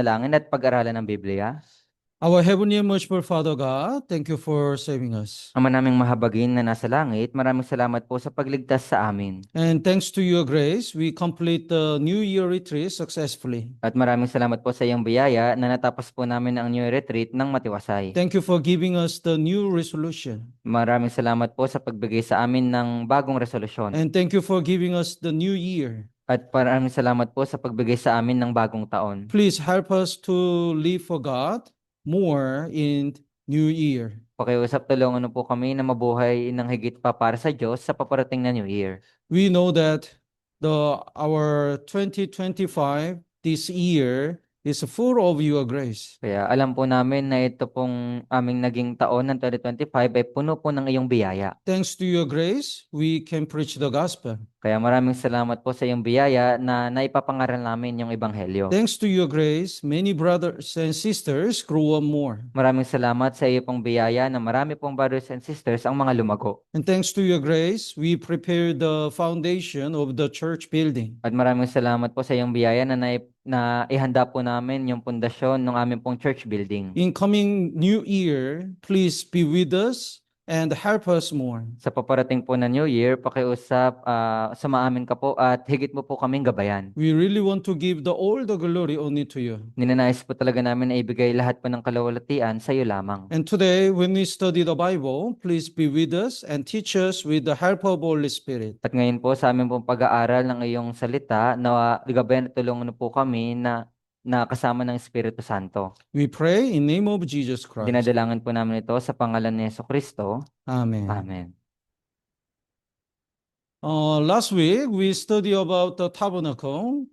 Dalangin at pag-aralan ng Biblia. Our Heavenly and Merciful Father God, thank you for saving us. Ama naming mahabagin na nasa langit, maraming salamat po sa pagligtas sa amin. And thanks to your grace, we complete the New Year retreat successfully. At maraming salamat po sa iyong biyaya na natapos po namin ang New Year Retreat ng matiwasay. Thank you for giving us the new resolution. Maraming salamat po sa pagbigay sa amin ng bagong resolusyon. And thank you for giving us the new year. At maraming salamat po sa pagbigay sa amin ng bagong taon. Please help us to live for God more in New Year. Pakiusap, tulungan po kami na mabuhay ng higit pa para sa Diyos sa paparating na New Year. We know that our 2025, this year, is full of your grace. Kaya alam po namin na ito pong aming naging taon ng 2025 ay puno po ng iyong biyaya. Thanks to your grace, we can preach the gospel. Kaya maraming salamat po sa iyong biyaya na naipapangaral namin yung Ebanghelyo. Thanks to your grace, many brothers and sisters grow up more. Maraming salamat sa iyo pong biyaya na marami pong brothers and sisters ang mga lumago. And thanks to your grace, we prepare the foundation of the church building. At maraming salamat po sa iyong biyaya na ihanda po namin yung pundasyon ng aming pong church building. In coming new year, please be with us and help us more. Sa paparating po na New Year, pakiusap, sumaamin ka po at higit mo po kaming gabayan. We really want to give all the glory only to you. Ninanais po talaga namin na ibigay lahat po ng kalawalatian sa iyo lamang. And today, when we study the Bible, please be with us and teach us with the help of Holy Spirit. At ngayon po sa aming pong pag-aaral ng iyong salita, na gabayan at tulungan po kami na kasama ng Espiritu Santo. We pray in name of Jesus Christ. Dinadalangin po namin ito sa pangalan ni Jesucristo. Amen. Amen. Last week, we studied about the tabernacle.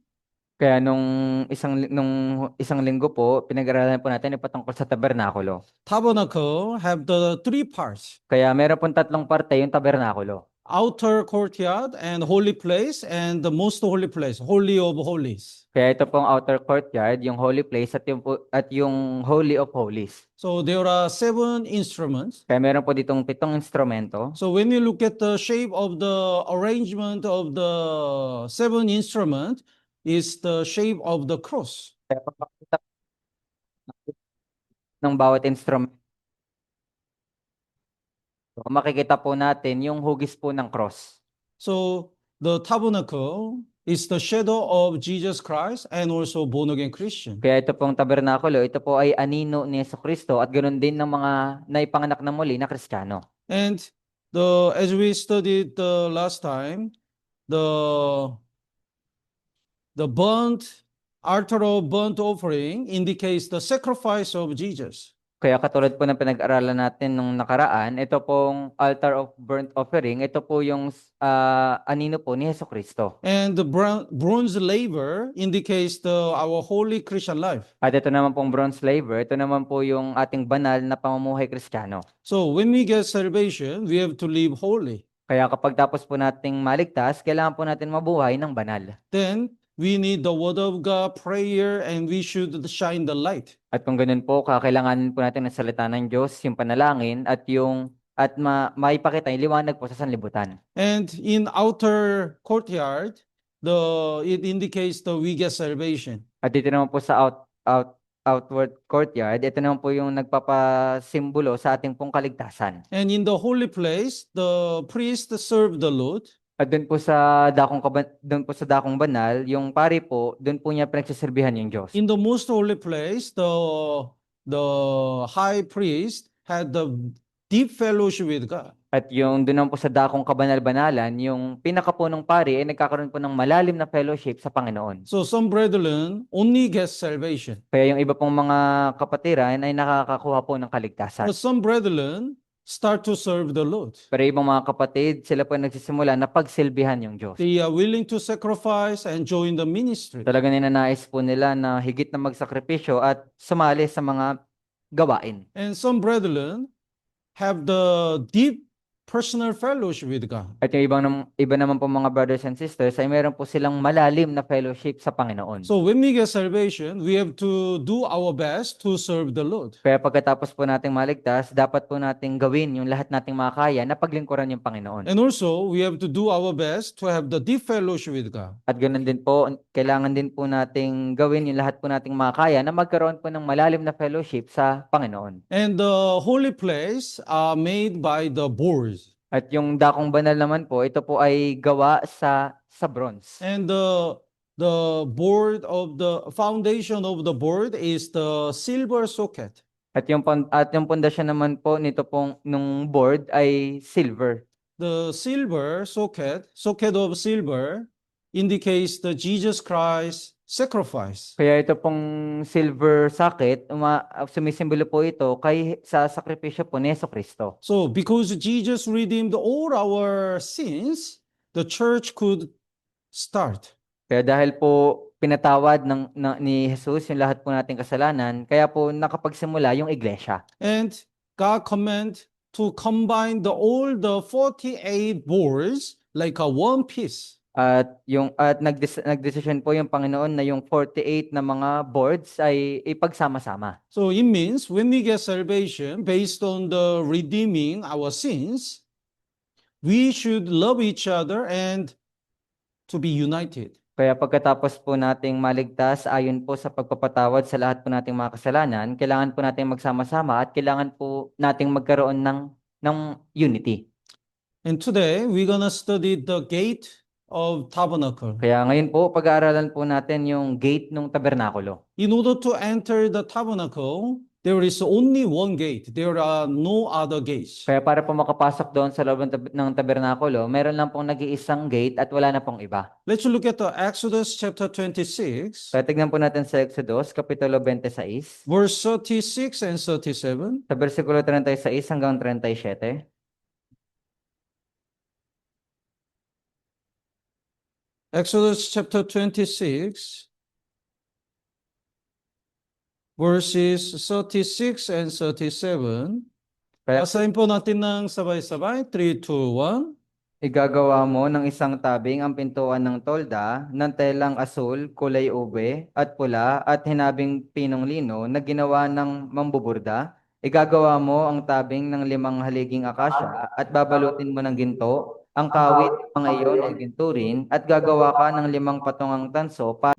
Kaya nung isang linggo po, pinag-aralan po natin yung patungkol sa tabernakulo. Tabernacle have the three parts: Kaya meron pong tatlong parte yung tabernakulo. outer courtyard and holy place, and the most holy place, holy of holies. Kaya ito pong outer courtyard, yung holy place at yung holy of holies. So there are 7 instruments. Kaya meron po ditong 7 instrumento. So when you look at the shape of the arrangement of the 7 instruments, is the shape of the cross. Kaya pag makikita ng bawat instrumento, makikita po natin yung hugis po ng cross. So the tabernacle is the shadow of Jesus Christ and also born again Christian. Kaya ito pong tabernakulo, ito po ay anino ni Jesucristo at ganoon din ng mga naipanganak na muli na Kristiyano. And as we studied the last time, the altar of burnt offering indicates the sacrifice of Jesus. Kaya katulad po ng pinag-aralan natin nung nakaraan, ito pong altar of burnt offering, ito po yung anino po ni Jesucristo. And the bronze laver indicates our holy Christian life. At ito naman pong bronze laver, ito naman po yung ating banal na pamumuhay Kristiyano. So when we get salvation, we have to live holy. Kaya kapag tapos po nating maligtas, kailangan po natin mabuhay ng banal. Then we need the word of God, prayer, and we should shine the light. At kung ganun po, kakailanganin po natin ng salita ng Diyos, yung panalangin, at maipakita yung liwanag po sa sanlibutan. And in outer courtyard, it indicates we get salvation. At dito naman po sa outward courtyard, ito naman po yung nagpapasimbolo sa ating pong kaligtasan. And in the holy place, the priest served the Lord. At doon po sa dakong banal, yung pari po, doon po niya pinagsaserbihan yung Diyos. In the most holy place, the high priest had the deep fellowship with God. At yung doon naman po sa dakong kabanal-banalan, yung pinakapunong pari ay nagkakaroon po ng malalim na fellowship sa Panginoon. So some brethren only get salvation. Kaya yung iba pong mga kapatiran ay nakakakuha po ng kaligtasan. But some brethren start to serve the Lord. Pero ibang mga kapatid, sila po nagsisimula na pagsilbihan yung Diyos. They are willing to sacrifice and join the ministry. Talaga ninanais po nila na higit na magsakripisyo at sumali sa mga gawain. And some brethren have the deep personal fellowship with God. At yung iba naman po mga brothers and sisters ay meron po silang malalim na fellowship sa Panginoon. So when we get salvation, we have to do our best to serve the Lord. Kaya pagkatapos po nating maligtas, dapat po nating gawin yung lahat nating makakaya na paglingkuran yung Panginoon. And also, we have to do our best to have the deep fellowship with God. At ganoon din po, kailangan din po nating gawin yung lahat po nating makakaya na magkaroon po ng malalim na fellowship sa Panginoon. And the holy place are made by the boards. At yung dakong banal naman po, ito po ay gawa sa bronze. And the board of the foundation of the board is the silver socket. At yung pundasyon naman po nito pong nung board ay silver. The silver socket of silver indicates the Jesus Christ sacrifice. Kaya ito pong silver socket, sumisimbolo po ito sa sakripisyo po ni Jesucristo. So because Jesus redeemed all our sins, the church could start. Kaya dahil po pinatawad ni Jesus yung lahat po nating kasalanan, kaya po nakapagsimula yung iglesia. And God command to combine all the 48 boards like a one piece. At nagdesisyon po yung Panginoon na yung 48 na mga boards ay ipagsama-sama. So it means when we get salvation based on the redeeming our sins, we should love each other and to be united. Kaya pagkatapos po nating maligtas ayon po sa pagpapatawad sa lahat po nating mga kasalanan, kailangan po nating magsama-sama at kailangan po nating magkaroon ng unity. And today we're gonna study the gate of tabernacle. Kaya ngayon po, pag-aaralan po natin yung gate ng tabernakulo. In order to enter the tabernacle, there is only one gate. There are no other gates. Kaya para po makapasok doon sa loob ng tabernakulo, meron lang pong nag-iisang gate at wala na pong iba. Let's look at the Exodus chapter 26, Kaya tignan po natin sa Exodus, Kapitulo 26, verse 36 and 37. sa versikulo 36 hanggang 37. Exodus chapter 26, verses 36 and 37. Kaya Basahin po natin ng sabay-sabay. 3, 2, 1. igagawa mo ng isang tabing ang pintuan ng tolda ng telang asul, kulay ube at pula at hinabing pinong lino na ginawa ng mambuburda. Igagawa mo ang tabing ng 5 haliging akasya at babalutin mo ng ginto. Ang kawit ng mga iyon ay ginto rin at gagawa ka ng 5 patungang tanso para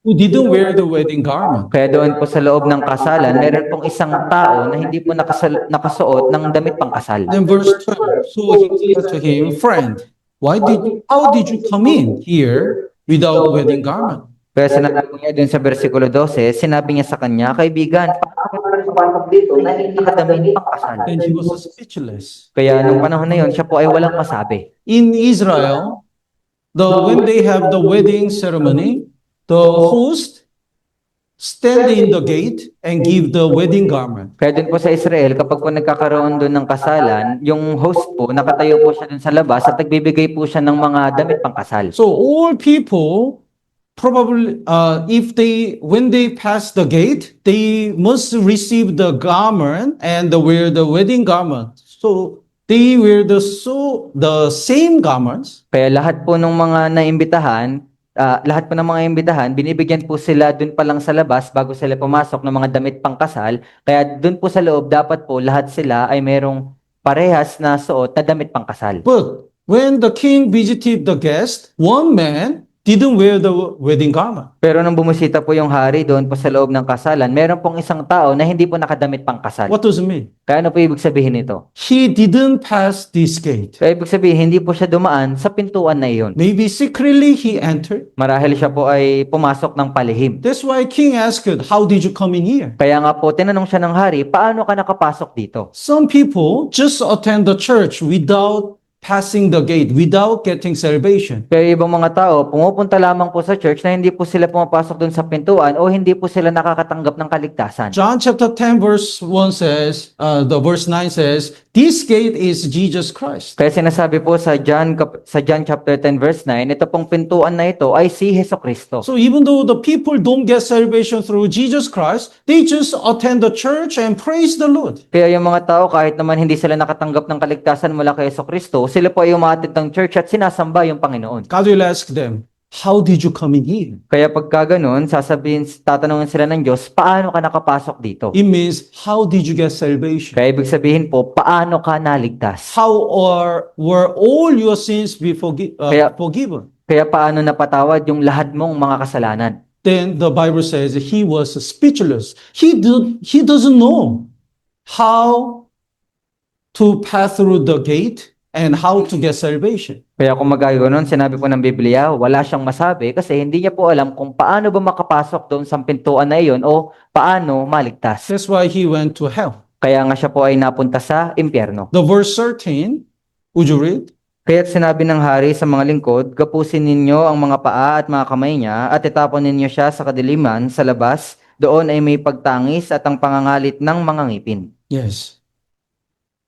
Who didn't wear the wedding garment. kaya doon po sa loob ng kasalan, meron pong isang tao na hindi po nakasuot ng damit pangkasal. Then verse 12. So he said to him, friend, how did you come in here without wedding garment? Kaya sinabi ko niya dun sa versikulo 12, sinabi niya sa kanya, kaibigan, paano ka nakapasok dito na hindi ka damit pangkasal? And he was speechless. Kaya nung panahon na yun, siya po ay walang masabi. In Israel, when they have the wedding ceremony, the host stand in the gate and give the wedding garment. Kaya dun po sa Israel, kapag po nagkakaroon dun ng kasalan, yung host po, nakatayo po siya dun sa labas at nagbibigay po siya ng mga damit pangkasal. So all people probably, when they pass the gate, they must receive the garment and wear the wedding garment. So they wear the same garments. Kaya lahat po ng mga imbitahan, binibigyan po sila dun pa lang sa labas bago sila pumasok ng mga damit pangkasal. Kaya dun po sa loob, dapat po lahat sila ay merong parehas na suot na damit pangkasal. But when the king visited the guest, one man didn't wear the wedding garment. Pero nung bumisita po yung hari doon po sa loob ng kasalan, meron pong isang tao na hindi po nakadamit pangkasal. What does it mean? Kaya ano po ibig sabihin nito? He didn't pass this gate. Kaya ibig sabihin, hindi po siya dumaan sa pintuan na iyon. Maybe secretly he entered. Marahil siya po ay pumasok ng palihim. That's why king asked, how did you come in here? Kaya nga po, tinanong siya ng hari, paano ka nakapasok dito? Some people just attend the church without passing the gate, without getting salvation. Kaya ibang mga tao, pumupunta lamang po sa church na hindi po sila pumapasok doon sa pintuan o hindi po sila nakakatanggap ng kaligtasan. John chapter 10 verse 1 says, the verse 9 says, this gate is Jesus Christ. Kaya sinasabi po sa John chapter 10 verse 9, ito pong pintuan na ito ay si Hesukristo. So even though the people don't get salvation through Jesus Christ, they just attend the church and praise the Lord. Kaya yung mga tao kahit naman hindi sila nakatanggap ng kaligtasan mula kay Hesukristo, sila po ay umaatid ng church at sinasamba yung Panginoon. God will ask them, how did you come in here? Kaya pagka ganun, tatanungin sila ng Diyos, paano ka nakapasok dito? It means, how did you get salvation? Kaya ibig sabihin po, paano ka naligtas? How were all your sins be Kaya- forgiven? Kaya paano napatawad yung lahat mong mga kasalanan? Then the Bible says he was speechless. He doesn't know how to pass through the gate and how to get salvation. Kaya kung magaganon, sinabi po ng Biblia, wala siyang masabi kasi hindi niya po alam kung paano ba makapasok doon sa pintuan na iyon o paano maligtas. That's why he went to hell. Kaya nga siya po ay napunta sa impyerno. The verse 13, would you read? Kaya't sinabi ng hari sa mga lingkod, gapusin ninyo ang mga paa at mga kamay niya at itapon ninyo siya sa kadiliman sa labas, doon ay may pagtangis at ang pangangalit ng mga ngipin. Yes.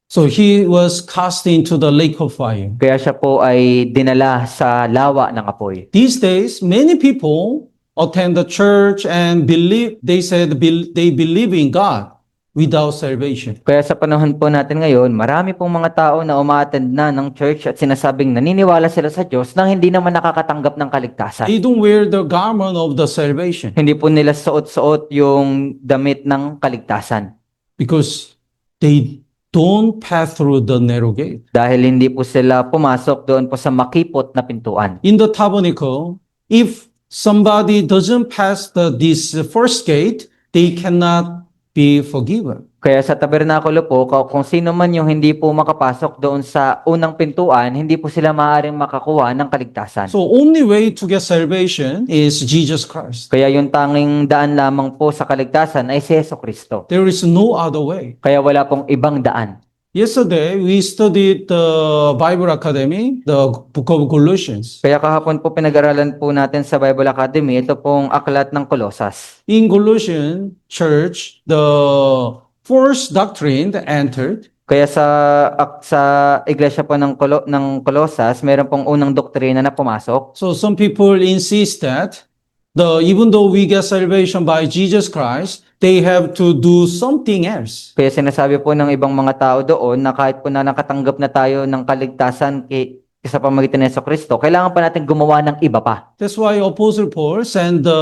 So he was cast into the lake of fire. Kaya siya po ay dinala sa lawa ng apoy. These days, many people attend the church and they believe in God without salvation. Kaya sa panahon po natin ngayon, marami pong mga tao na umaattend na ng church at sinasabing naniniwala sila sa Diyos nang hindi naman nakakatanggap ng kaligtasan. They don't wear the garment of the salvation Hindi po nila suot-suot yung damit ng kaligtasan because they don't pass through the narrow gate. dahil hindi po sila pumasok doon po sa makipot na pintuan. In the tabernacle, if somebody doesn't pass this first gate, they cannot be forgiven. Kaya sa tabernakulo po, kung sino man yung hindi po makapasok doon sa unang pintuan, hindi po sila maaaring makakuha ng kaligtasan. So only way to get salvation is Jesus Christ. Kaya yung tanging daan lamang po sa kaligtasan ay si Hesukristo. There is no other way. Kaya wala pong ibang daan. Yesterday, we studied the Bible Academy, the book of Colossians. Kaya kahapon po pinag-aralan po natin sa Bible Academy, ito pong aklat ng Kolosas. In Colossian church, the first doctrine entered. Kaya sa iglesia po ng Kolosas, meron pong unang doktrina na pumasok. So some people insist that even though we get salvation by Jesus Christ, they have to do something else. Kaya sinasabi po ng ibang mga tao doon na kahit po na nakatanggap na tayo ng kaligtasan sa pamamagitan ng Kristo, kailangan pa natin gumawa ng iba pa. That's why Apostle Paul sent the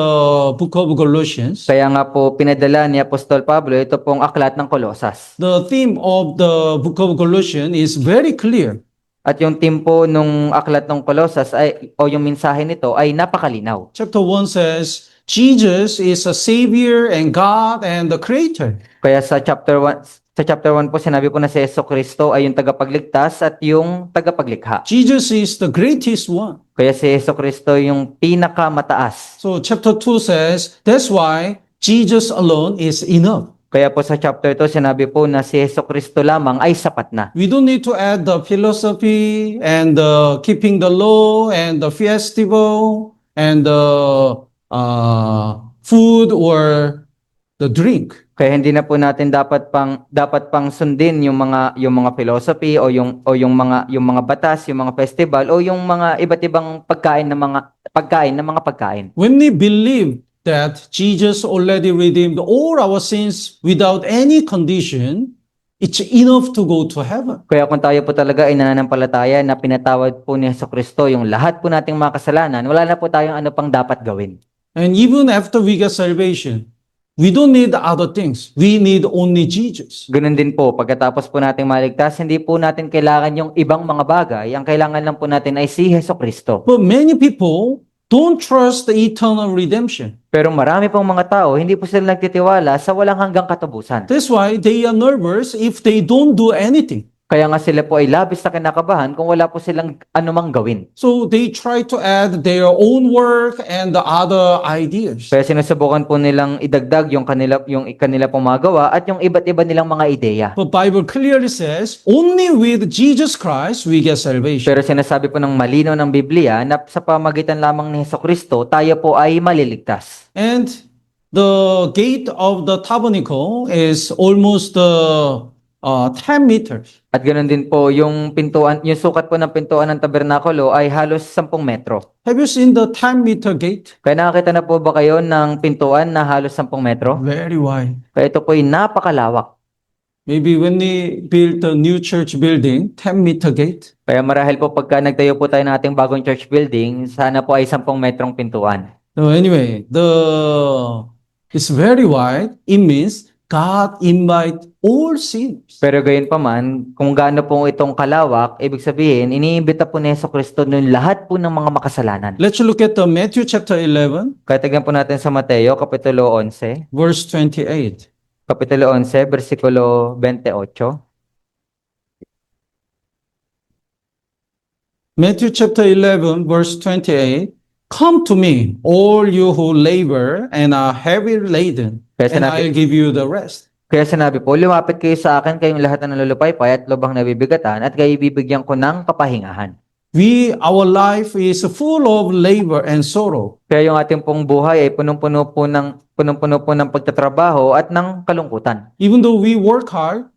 book of Galatians. Kaya nga po pinadala ni Apostol Pablo ito pong aklat ng Kolosas. The theme of the book of Galatians is very clear. At yung theme po nung aklat ng Kolosas o yung mensahe nito ay napakalinaw. Chapter 1 says, Jesus is a Savior and God and the Creator. Kaya sa chapter 1 po sinabi po na si Hesukristo ay yung tagapagligtas at yung tagapaglikha. Jesus is the greatest one. Kaya si Hesukristo yung pinakamataas. So chapter 2 says, that's why Jesus alone is enough. Kaya po sa chapter 2 sinabi po na si Hesukristo lamang ay sapat na. We don't need to add the philosophy and keeping the law and the festival and the food or the drink. Kaya hindi na po natin dapat pang sundin yung mga philosophy o yung mga batas, yung mga festival o yung mga iba't ibang pagkain ng mga pagkain. When we believe that Jesus already redeemed all our sins without any condition, it's enough to go to heaven. Kaya kung tayo po talaga ay nananampalataya na pinatawad po ni Hesukristo yung lahat po nating mga kasalanan, wala na po tayong ano pang dapat gawin. And even after we get salvation, we don't need other things. We need only Jesus. Ganun din po, pagkatapos po nating maligtas, hindi po natin kailangan yung ibang mga bagay. Ang kailangan lang po natin ay si Hesukristo. But many people don't trust the eternal redemption. Pero marami pong mga tao, hindi po sila nagtitiwala sa walang hanggang katubusan. That's why they are nervous if they don't do anything. Kaya nga sila po ay labis na kinakabahan kung wala po silang anumang gawin. So they try to add their own work and the other ideas. Kaya sinusubukan po nilang idagdag yung kanila pong magawa at yung iba't iba nilang mga ideya. But Bible clearly says, only with Jesus Christ we get salvation. Pero sinasabi po ng malinaw ng Biblia na sa pamagitan lamang ni Hesukristo, tayo po ay maliligtas. And the gate of the tabernacle is almost 10 meters. At ganoon din po, yung pintuan, yung sukat po ng pintuan ng tabernakulo ay halos 10 metro. Have you seen the 10-meter gate? Kaya nakakita na po ba kayo ng pintuan na halos 10 metro? Very wide. Kaya ito po ay napakalawak. Maybe when they built a new church building, 10-meter gate. Kaya marahil po pagka nagtayo po tayo ng ating bagong church building, sana po ay 10 metrong pintuan. So anyway, it's very wide. It means God invite all sinners. Pero gayon pa man, kung gaano po itong kalawak, ibig sabihin, iniimbita po ni Jesucristo nun lahat po ng mga makasalanan. Let's look at the Matthew chapter 11, Kaya tignan po natin sa Mateo, Kapitulo 11. verse 28. Kapitulo 11, versikulo 28. Matthew chapter 11, verse 28. Come to me, all you who labor and are heavy laden, Kaya and I'll sinabi, give you the rest. kaya sinabi po, lumapit kayo sa akin kayong lahat na nalulupaypay at lubhang nabibigatan at kayo bibigyan ko ng kapahingahan. Our life is full of labor and sorrow. Kaya yung ating pong buhay ay punong-puno po ng pagtatrabaho at ng kalungkutan. Even though we work hard,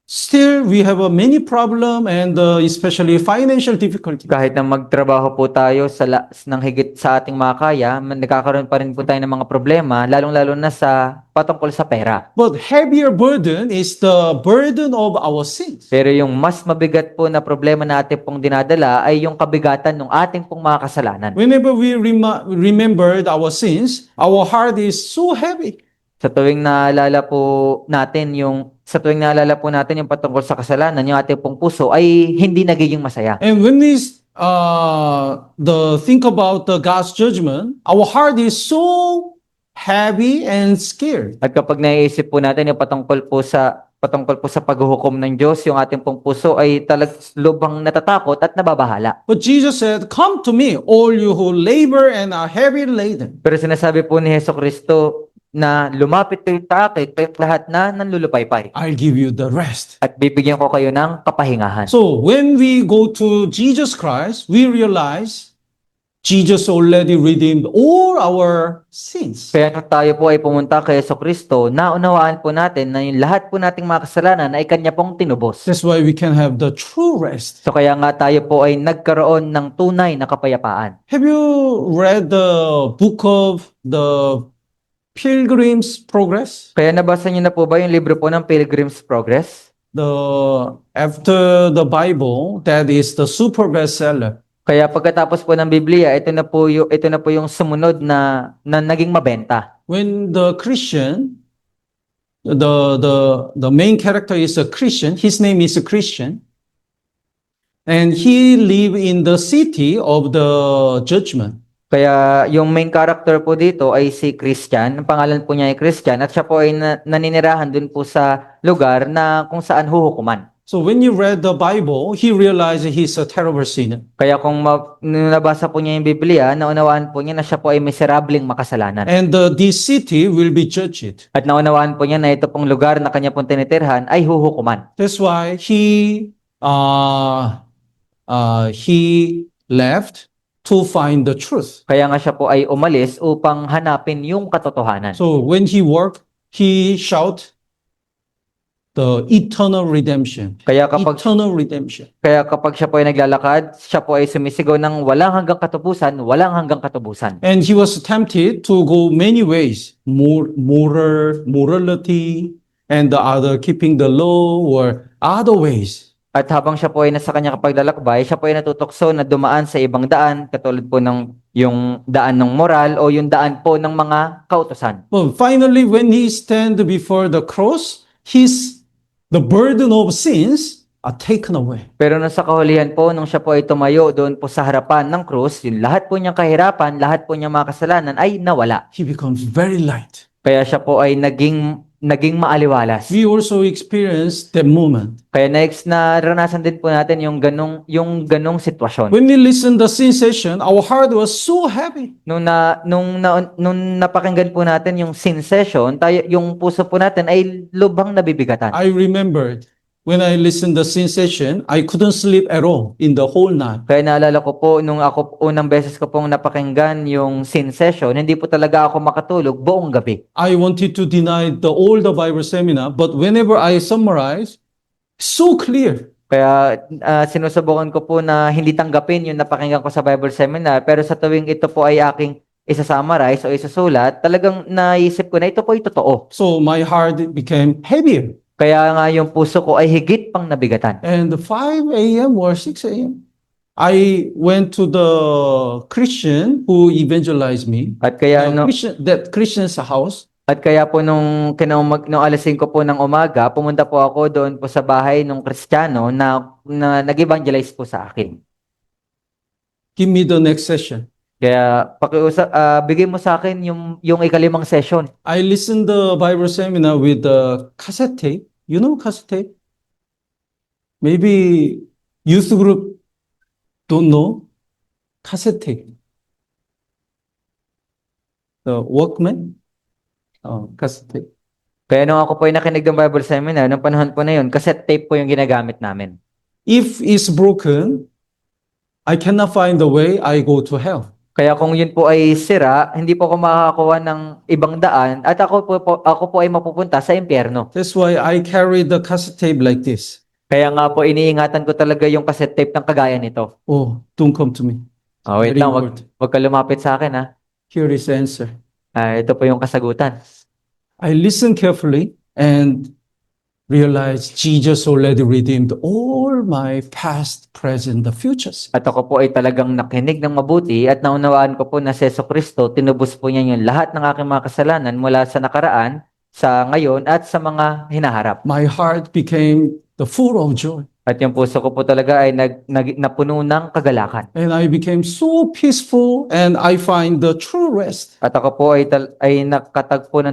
still we have many problem and especially financial difficulty. Kahit na magtrabaho po tayo ng higit sa ating makakaya, nagkakaroon pa rin po tayo ng mga problema, lalong-lalo na sa patungkol sa pera. But heavier burden is the burden of our sins. Pero yung mas mabigat po na problema na ating pong dinadala ay yung kabigatan ng ating pong mga kasalanan. Whenever we remember our sins, our heart is so heavy. Sa tuwing naalala po natin yung patungkol sa kasalanan, yung ating pong puso ay hindi nagiging masaya. And when we think about God's judgment, our heart is so heavy and scared. At kapag naiisip po natin yung patungkol po sa paghuhukom ng Diyos, yung ating pong puso ay lubhang natatakot at nababahala. But Jesus said, "Come to me, all you who labor and are heavy laden." Pero sinasabi po ni Jesucristo na lumapit kayo sa akin, kayo lahat na nanlulupaypay, I'll give you the rest. at bibigyan ko kayo ng kapahingahan. So when we go to Jesus Christ, we realize Jesus already redeemed all our sins. Kaya nung tayo po ay pumunta kay Jesucristo, naunawaan po natin na yung lahat po nating mga kasalanan ay Kanya pong tinubos. That's why we can have the true rest. So kaya nga tayo po ay nagkaroon ng tunay na kapayapaan. Have you read the book of the Pilgrim's Progress? Kaya nabasa niyo na po ba yung libro po ng Pilgrim's Progress? After the Bible, that is the super bestseller. Kaya pagkatapos po ng Biblia, ito na po yung sumunod na naging mabenta. When the Christian, the main character is a Christian, his name is a Christian, and he live in the city of the judgment. Kaya yung main character po dito ay si Christian. Ang pangalan po niya ay Christian at siya po ay naninirahan dun po sa lugar na kung saan huhukuman. So when you read the Bible, he realized he's a terrible sinner. Kaya kung nung nabasa po niya yung Biblia, naunawaan po niya na siya po ay miserableng makasalanan. And this city will be judged. At naunawaan po niya na ito pong lugar na kanya pong tinitirhan ay huhukuman. That's why he left to find the truth. Kaya nga siya po ay umalis upang hanapin yung katotohanan. So when he worked, he shout the eternal redemption. Eternal redemption. Kaya kapag siya po ay naglalakad, siya po ay sumisigaw ng walang hanggang katubusan, walang hanggang katubusan. And he was tempted to go many ways, morality, and the other keeping the law or other ways. At habang siya po ay nasa kanyang paglalakbay, siya po ay natutokso na dumaan sa ibang daan, katulad po ng yung daan ng moral o yung daan po ng mga kautusan. Well, finally, when he stand before the cross, the burden of sins are taken away. Pero nung sa kahulihan po, nung siya po ay tumayo doon po sa harapan ng krus, yung lahat po niyang kahirapan, lahat po niyang mga kasalanan ay nawala. He becomes very light. Kaya siya po ay naging maaliwalas. We also experienced that moment. Kaya naranasan din po natin yung ganong sitwasyon. When we listened the sin session, our heart was so heavy. Nung napakinggan po natin yung sin session, yung puso po natin ay lubhang nabibigatan. I remembered when I listened the sin session, I couldn't sleep at all in the whole night. Kaya naalala ko po, nung unang beses ko pong napakinggan yung sin session, hindi po talaga ako makatulog buong gabi. I wanted to deny all the Bible seminar, but whenever I summarize, So clear. Kaya sinusubukan ko po na hindi tanggapin yung napakinggan ko sa Bible seminar, pero sa tuwing ito po ay aking isa-summarize o isusulat, talagang naisip ko na ito po ay totoo. So my heart became heavier. Kaya nga yung puso ko ay higit pang nabigatan. And 5 a.m. or 6 a.m., I went to the Christian who evangelized me. At kaya no, That Christian's house. At kaya po nung alas 5 po ng umaga, pumunta po ako doon po sa bahay ng Kristiyano na nag-evangelize po sa akin. Give me the next session. Kaya bigay mo sa akin yung ikalimang session. I listened the Bible seminar with the cassette tape. You know cassette tape? Maybe youth group don't know cassette tape. The Walkman, cassette tape. Kaya nung ako po ay nakinig ng Bible seminar, nung panahon po na yun, cassette tape po yung ginagamit namin. If it's broken, I cannot find the way, I go to hell. Kaya kung yun po ay sira, hindi po ako makakakuha ng ibang daan at ako po ay mapupunta sa impyerno. That's why I carry the cassette tape like this. Kaya nga po iniingatan ko talaga yung cassette tape ng kagaya nito. Oh, don't come to me. Wait Very lang, important. wag ka lumapit sa akin ha. Here is the answer. Ito po yung kasagutan. I listened carefully and realized Jesus already redeemed all my past, present, the futures. At ako po ay talagang nakinig ng mabuti at naunawaan ko po na si Jesucristo, tinubos po niya yung lahat ng aking mga kasalanan mula sa nakaraan, sa ngayon at sa mga hinaharap. My heart became the full of joy. At yung puso ko po talaga ay napuno ng kagalakan. And I became so peaceful and I find the true rest. At ako po ay nakatagpo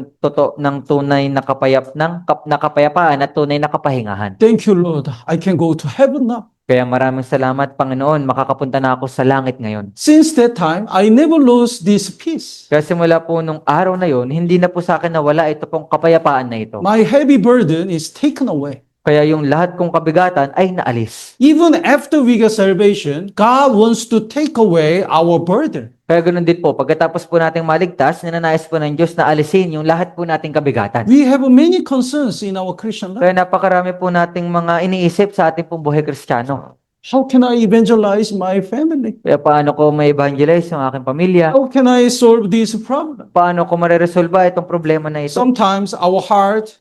ng tunay na kapayapaan at tunay na kapahingahan. Thank you, Lord. I can go to heaven now. Kaya maraming salamat, Panginoon, makakapunta na ako sa langit ngayon. Since that time, I never lost this peace. Kaya simula po nung araw na yon, hindi na po sa akin nawala ito pong kapayapaan na ito. My heavy burden is taken away. Kaya yung lahat kong kabigatan ay naalis. Even after we get salvation, God wants to take away our burden. Kaya ganoon din po, pagkatapos po nating maligtas, ninanais po ng Diyos na alisin yung lahat po nating kabigatan. We have many concerns in our Christian life. Kaya napakarami po nating mga iniisip sa ating pong buhay Kristiyano. How can I evangelize my family? Kaya paano ko ma-evangelize yung aking pamilya? How can I solve this problem? Paano ko mareresolba itong problema na ito? Sometimes our heart,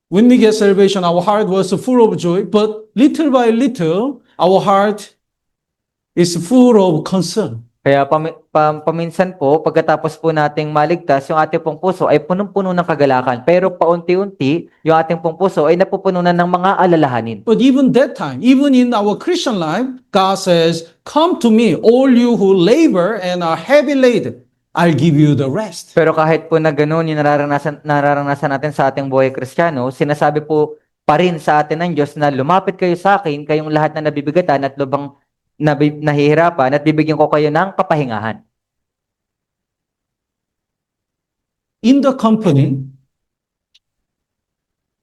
when we get salvation, our heart was full of joy, but little by little, our heart is full of concern. Kaya paminsan po, pagkatapos po nating maligtas, yung ating pong puso ay punong-puno ng kagalakan. Pero paunti-unti, yung ating pong puso ay napupununan ng mga alalahanin. But even that time, even in our Christian life, God says, "Come to me, all you who labor and are heavy laden. I'll give you the rest." Pero kahit po na gano'n yung nararanasan natin sa ating buhay Kristiyano, sinasabi po pa rin sa atin ng Diyos na lumapit kayo sa akin, kayong lahat na nabibigatan at lubang nahihirapan at bibigyan ko kayo ng kapahingahan. In the company,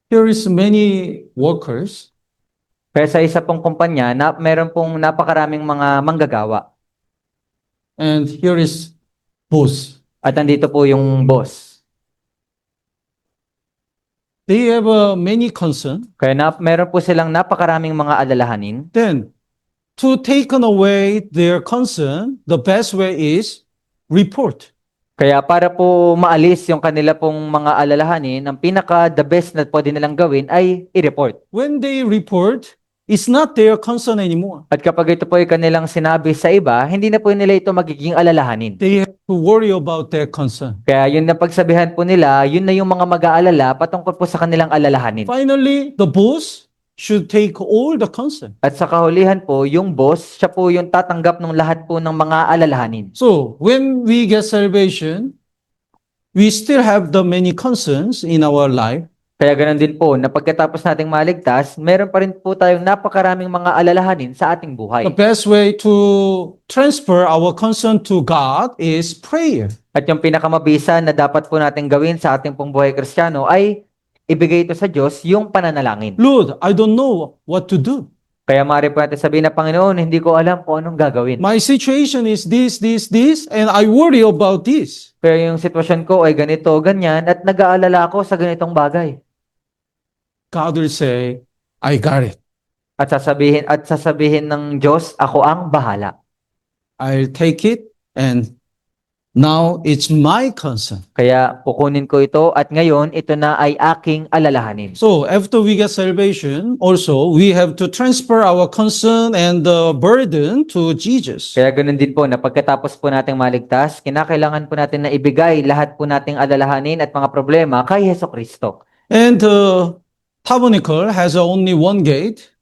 there is many workers. Kaya sa isa pong kumpanya, meron pong napakaraming mga manggagawa. And here is boss. At nandito po yung boss. They have many concern. Kaya meron po silang napakaraming mga alalahanin. Then, to take away their concern, the best way is report. Kaya para po maalis yung kanila pong mga alalahanin, ang the best na pwede nilang gawin ay i-report. When they report, it's not their concern anymore. At kapag ito po ay kanilang sinabi sa iba, hindi na po nila ito magiging alalahanin. They have to worry about their concern. Kaya yun na pagsabihan po nila, yun na yung mga mag-aalala patungkol po sa kanilang alalahanin. Finally, the boss should take all the concern. At sa kahulihan po, yung boss, siya po yung tatanggap ng lahat po ng mga alalahanin. So, when we get salvation, we still have the many concerns in our life. Kaya ganoon din po, na pagkatapos nating maligtas, meron pa rin po tayong napakaraming mga alalahanin sa ating buhay. The best way to transfer our concern to God is prayer. At yung pinakamabisa na dapat po natin gawin sa ating pong buhay Kristiyano ay ibigay ito sa Diyos, yung pananalangin. Lord, I don't know what to do. Kaya maaari po natin sabihin na, Panginoon, hindi ko alam kung anong gagawin. My situation is this, and I worry about this. Kaya yung sitwasyon ko ay ganito, ganyan, at nag-aalala ako sa ganitong bagay. God will say, I got it. At sasabihin ng Diyos, ako ang bahala. I'll take it, and now it's my concern. Kaya kukunin ko ito at ngayon ito na ay aking alalahanin. So after we get salvation, also we have to transfer our concern and the burden to Jesus. Kaya ganoon din po na pagkatapos po nating maligtas, kinakailangan po natin na ibigay lahat po nating alalahanin at mga problema kay Hesus Kristo. And the tabernacle has only one gate.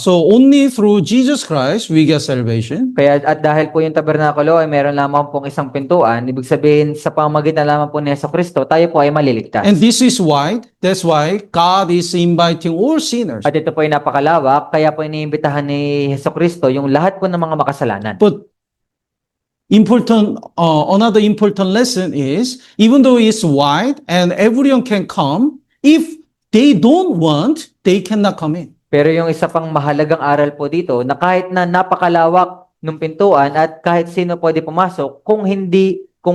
So only through Jesus Christ we get salvation. Kaya at dahil po yung tabernakulo ay meron lamang pong isang pintuan, ibig sabihin sa pamamagitan lamang po ni Hesus Kristo, tayo po ay maliligtas. And that's why God is inviting all sinners. At ito po ay napakalawak, kaya po iniimbitahan ni Hesus Kristo yung lahat po ng mga makasalanan. But another important lesson is, even though it's wide and everyone can come, if they don't want, they cannot come in. Pero yung isa pang mahalagang aral po dito, na kahit na napakalawak ng pintuan at kahit sino pwede pumasok, kung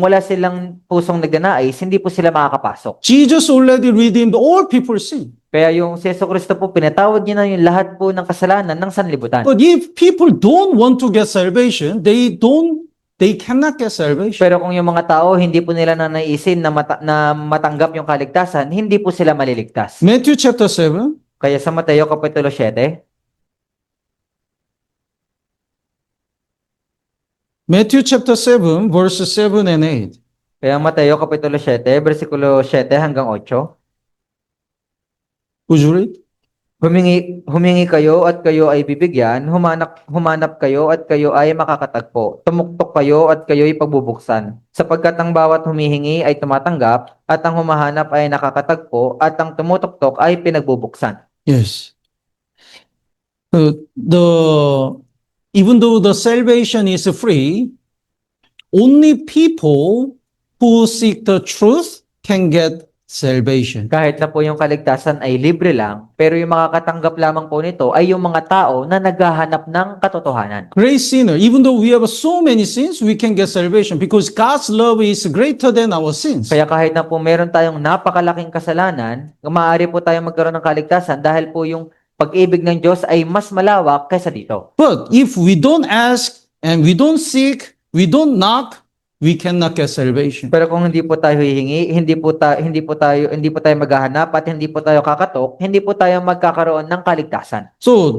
wala silang pusong nagnanais, hindi po sila makakapasok. Jesus already redeemed all people's sin. Kaya yung si Hesus Kristo po, pinatawad niya na yung lahat po ng kasalanan ng sanlibutan. But if people don't want to get salvation, they cannot get salvation. Pero kung yung mga tao hindi po nila nanaisin na matanggap yung kaligtasan, hindi po sila maliligtas. Matthew chapter 7, Kaya sa Mateo Kapitulo 7, Matthew chapter 7, verses 7 and 8. kaya Mateo Kapitulo 7, versikulo 7 hanggang 8, Would you read? Humingi kayo at kayo ay bibigyan, humanap kayo at kayo ay makakatagpo. Tumuktok kayo at kayo ay pagbubuksan. Sapagkat ang bawat humihingi ay tumatanggap, at ang humahanap ay nakakatagpo, at ang tumutuktok ay pinagbubuksan. Yes. Even though the salvation is free, only people who seek the truth can get salvation. Kahit na po yung kaligtasan ay libre lang, pero yung makakatanggap lamang po nito ay yung mga tao na naghahanap ng katotohanan. Great sinner, even though we have so many sins, we can get salvation because God's love is greater than our sins. Kaya kahit na po meron tayong napakalaking kasalanan, maaari po tayong magkaroon ng kaligtasan dahil po yung pag-ibig ng Diyos ay mas malawak kaysa dito. But if we don't ask and we don't seek, we don't knock, we cannot get salvation. Pero kung hindi po tayo hihingi, hindi po tayo maghahanap at hindi po tayo kakatok, hindi po tayo magkakaroon ng kaligtasan. So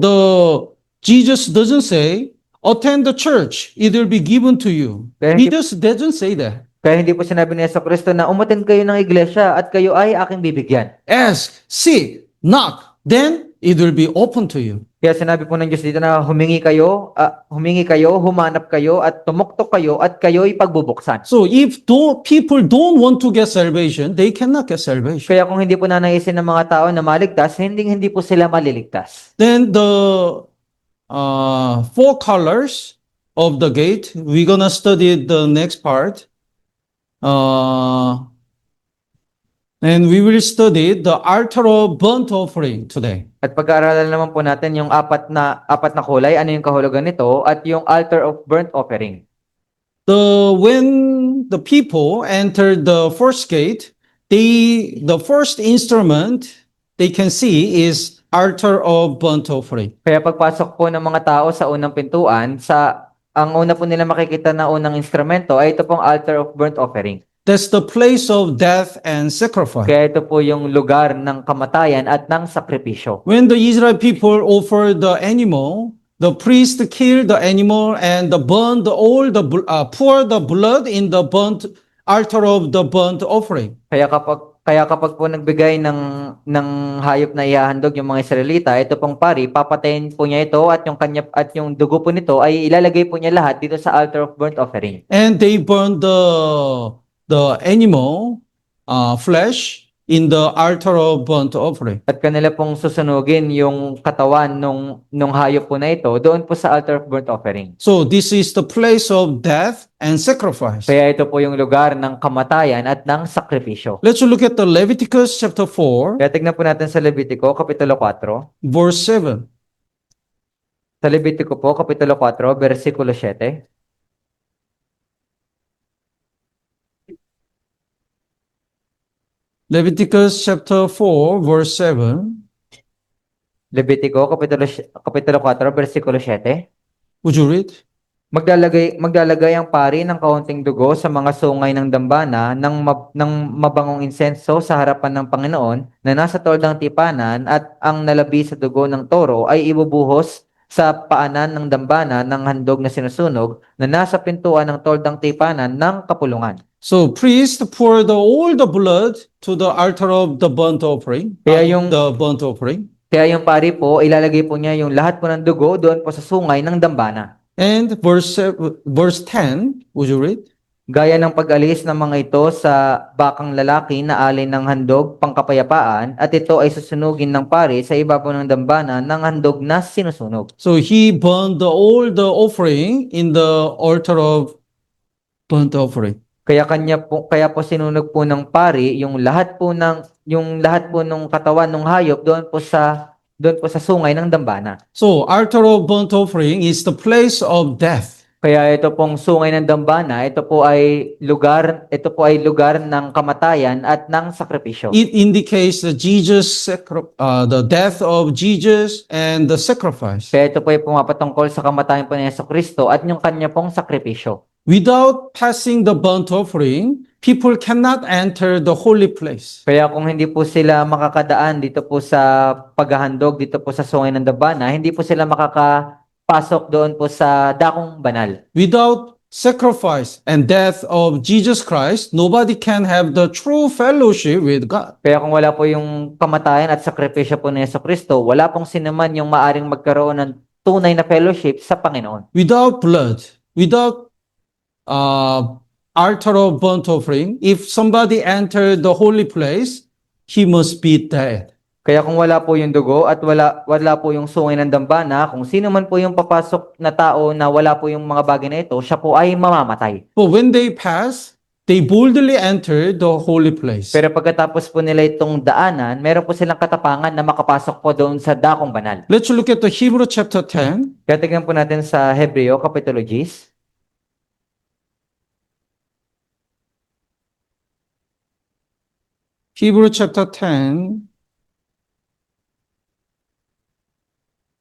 Jesus doesn't say, attend the church, it will be given to you. Kaya He hindi, just doesn't say that. kaya hindi po sinabi ni Yesu Cristo na umattend kayo ng iglesia at kayo ay aking bibigyan. Ask, seek, knock, then it will be open to you. Kaya sinabi po ng Diyos dito na humingi kayo, humanap kayo, at tumuktok kayo, at kayo'y pagbubuksan. So if people don't want to get salvation, they cannot get salvation. Kaya kung hindi po nanaisin ng mga tao na maligtas, hindi po sila maliligtas. Then the four colors of the gate, we're gonna study the next part. And we will study the altar of burnt offering today. At pag-aaralan naman po natin yung apat na kulay, ano yung kahulugan nito, at yung altar of burnt offering. When the people enter the first gate, the first instrument they can see is altar of burnt offering. Kaya pagpasok po ng mga tao sa unang pintuan, ang una po nila makikita na unang instrumento ay ito pong altar of burnt offering. That's the place of death and sacrifice. Kaya ito po yung lugar ng kamatayan at ng sakripisyo. When the Israel people offer the animal, the priest kill the animal and pour the blood in the burnt altar of the burnt offering. Kaya kapag po nagbigay ng hayop na ihahandog yung mga Israelita, ito pong pari, papatayin po niya ito at yung dugo po nito ay ilalagay po niya lahat dito sa altar of burnt offering. And they burn the animal flesh in the altar of burnt offering. At kanila pong susunugin yung katawan nung hayop po na ito doon po sa altar of burnt offering. So this is the place of death and sacrifice. Kaya ito po yung lugar ng kamatayan at ng sakripisyo. Let's look at the Leviticus chapter 4, Kaya tignan po natin sa Levitico, Kapitulo 4. verse 7. Sa Levitico po, Kapitulo 4, versikulo 7. Leviticus chapter 4, verse 7. Levitico, Kapitulo 4, versikulo 7. Would you read? Maglalagay ang pari ng kaunting dugo sa mga sungay ng dambana ng mabangong insenso sa harapan ng Panginoon na nasa toldang tipanan at ang nalabi sa dugo ng toro ay ibubuhos sa paanan ng dambana ng handog na sinusunog na nasa pintuan ng toldang tipanan ng kapulungan. So priest pour all the blood to the altar of the burnt offering. Kaya yung- The burnt offering. Kaya yung pari po, ilalagay po niya yung lahat po ng dugo doon po sa sungay ng dambana. And verse 10, would you read? Gaya ng pag-alis ng mga ito sa bakang lalaki na alin ng handog pangkapayapaan at ito ay susunugin ng pari sa ibabaw ng dambana ng handog na sinusunog. So he burned all the offering in the altar of burnt offering. Kaya po sinunog po ng pari yung lahat po ng katawan ng hayop doon po sa sungay ng dambana. So altar of burnt offering is the place of death. Kaya ito pong sungay ng dambana, ito po ay lugar ng kamatayan at ng sakripisyo. It indicates the death of Jesus and the sacrifice. Kaya ito po ay pumapatungkol sa kamatayan po ni Jesucristo at yung kanya pong sakripisyo. Without passing the burnt offering, people cannot enter the holy place. Kaya kung hindi po sila makakadaan dito po sa paghahandog, dito po sa sungay ng dambana, hindi po sila makakapasok doon po sa dakong banal. Without sacrifice and death of Jesus Christ, nobody can have the true fellowship with God. Kaya kung wala po yung kamatayan at sakripisyo po ni Jesucristo, wala pong sinuman yung maaring magkaroon ng tunay na fellowship sa Panginoon. Without blood, without altar of burnt offering, if somebody entered the holy place, he must be dead. Kaya kung wala po yung dugo at wala po yung sungay ng dambana, kung sino man po yung papasok na tao na wala po yung mga bagay na ito, siya po ay mamamatay. But when they pass, they boldly enter the holy place. Pero pagkatapos po nila itong daanan, meron po silang katapangan na makapasok po doon sa dakong banal. Let's look at the Hebrew chapter 10. Kaya tignan po natin sa Hebreo, Kapitulo 10. Hebrew chapter 10,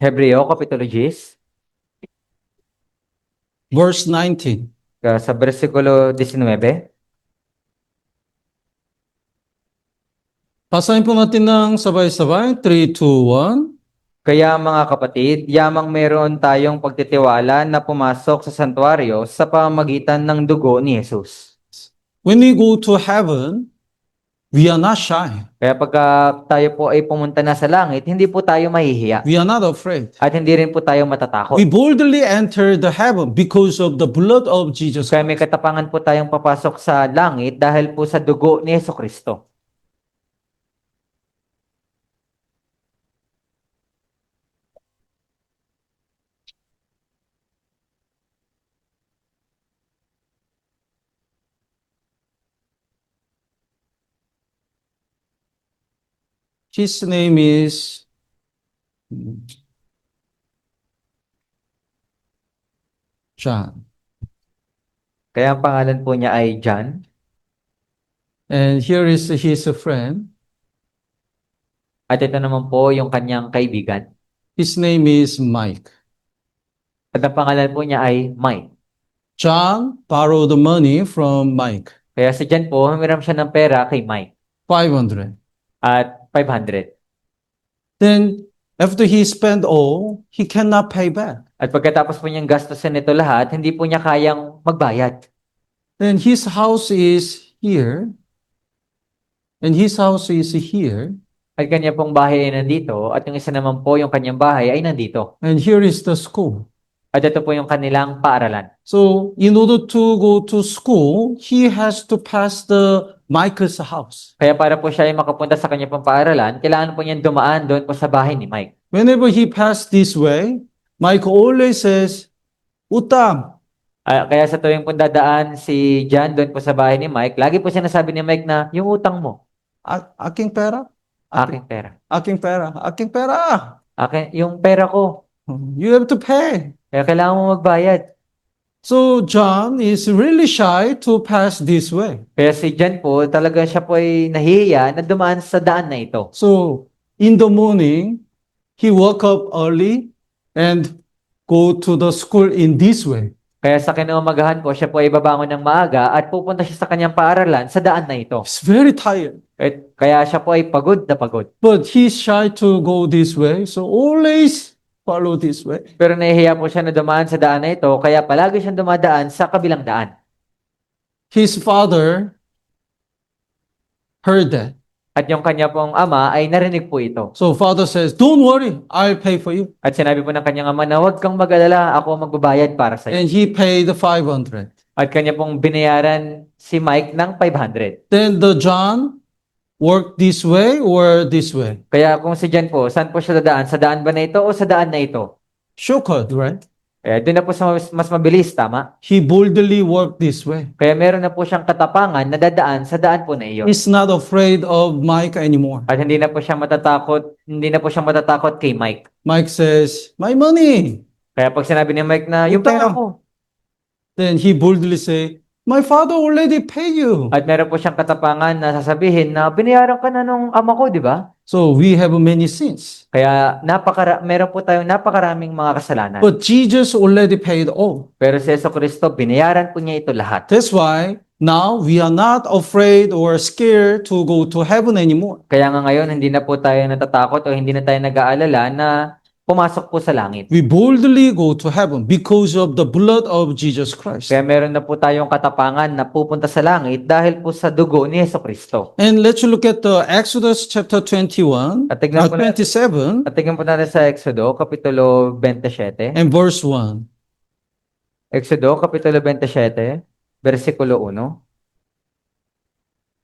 Hebreo, Kapitulo 10. verse 19. Sa versikulo 19. Basahin po natin ng sabay-sabay. 3, 2, 1. Kaya mga kapatid, yamang meron tayong pagtitiwala na pumasok sa santuario sa pamamagitan ng dugo ni Jesus. When we go to heaven, we are not shy. Kaya pagka tayo po ay pumunta na sa langit, hindi po tayo mahihiya. We are not afraid. At hindi rin po tayo matatakot. We boldly enter the heaven because of the blood of Jesus. Kaya may katapangan po tayong papasok sa langit dahil po sa dugo ni Jesucristo. His name is John. Kaya ang pangalan po niya ay John. And here is his friend. At ito naman po yung kanyang kaibigan. His name is Mike. At ang pangalan po niya ay Mike. John borrowed the money from Mike. Kaya si John po, humiram siya ng pera kay Mike. 500. At 500. Then, after he spent all, he cannot pay back. At pagkatapos po niyang gastusin ito lahat, hindi po niya kayang magbayad. Then his house is here. And his house is here. At kanya pong bahay ay nandito, at yung isa naman po, yung kanyang bahay ay nandito. And here is the school. At ito po yung kanilang paaralan. So, in order to go to school, he has to pass the Michael's house. Kaya para po siya ay makapunta sa kanyang pong paaralan, kailangan po niyang dumaan doon po sa bahay ni Mike. Whenever he passed this way, Mike always says, Utang. Kaya sa tuwing po dadaan si John doon po sa bahay ni Mike, lagi po sinasabi ni Mike na, yung utang mo, Aking pera? aking pera. Aking pera. Aking pera. Yung pera ko. You have to pay. Kaya kailangan mo magbayad. So John is really shy to pass this way. Kaya si John po, talaga siya po ay nahihiya na dumaan sa daan na ito. So in the morning, he woke up early and go to the school in this way. Kaya sa kinaumagahan po, siya po ay babangon ng maaga at pupunta siya sa kanyang paaralan sa daan na ito. He's very tired, Kaya siya po ay pagod na pagod. but he's shy to go this way, so always follow this way. Pero nahihiya po siya na dumaan sa daan na ito, kaya palagi siyang dumadaan sa kabilang daan. His father heard that. At yung kanya pong ama ay narinig po ito. So father says, "Don't worry, I'll pay for you." At sinabi po ng kanyang ama na huwag kang mag-alala, ako ang magbabayad para sa iyo. And he paid 500. At kanya pong binayaran si Mike ng 500. Then the John worked this way or this way? Kaya kung si John po, saan po siya dadaan? Sa daan ba na ito o sa daan na ito? Shortcut, right? Kaya doon na po sa mas mabilis, tama? He boldly worked this way. Kaya meron na po siyang katapangan na dadaan sa daan po na iyon. He's not afraid of Mike anymore. At hindi na po siya matatakot kay Mike. Mike says, "My money." Kaya pag sinabi ni Mike na, yung pera ko. Then he boldly say, "My father already paid you." At meron po siyang katapangan na sasabihin na binayaran ka na nung ama ko, di ba? So we have many sins. Kaya meron po tayong napakaraming mga kasalanan. But Jesus already paid all. Pero si Jesucristo, binayaran po niya ito lahat. That's why now we are not afraid or scared to go to heaven anymore. Kaya nga ngayon, hindi na po tayo natatakot o hindi na tayo nag-aalala na pumasok po sa langit. We boldly go to heaven because of the blood of Jesus Christ. Kaya meron na po tayong katapangan na pupunta sa langit dahil po sa dugo ni Jesucristo. And let's look at the Exodus chapter 21, At tignan po natin, 27 sa Exodo, Kapitulo 27. and verse 1. Exodo, Kapitulo 27, versikulo 1.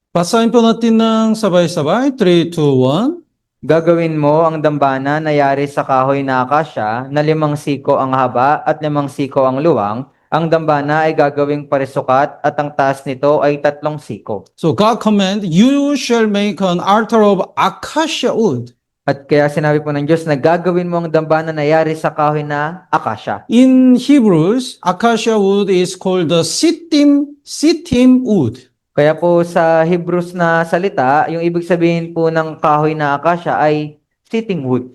Basahin po natin ng sabay-sabay. 3, 2, 1. Gagawin mo ang dambana na yari sa kahoy na akasya na 5 siko ang haba at 5 siko ang luwang. Ang dambana ay gagawing parisukat at ang taas nito ay 3 siko. So God command, "You shall make an altar of acacia wood." At kaya sinabi po ng Diyos na gagawin mo ang dambana na yari sa kahoy na akasya. In Hebrews, acacia wood is called the sittim wood. Kaya po sa Hebrews na salita, yung ibig sabihin po ng kahoy na akasya ay sitting wood.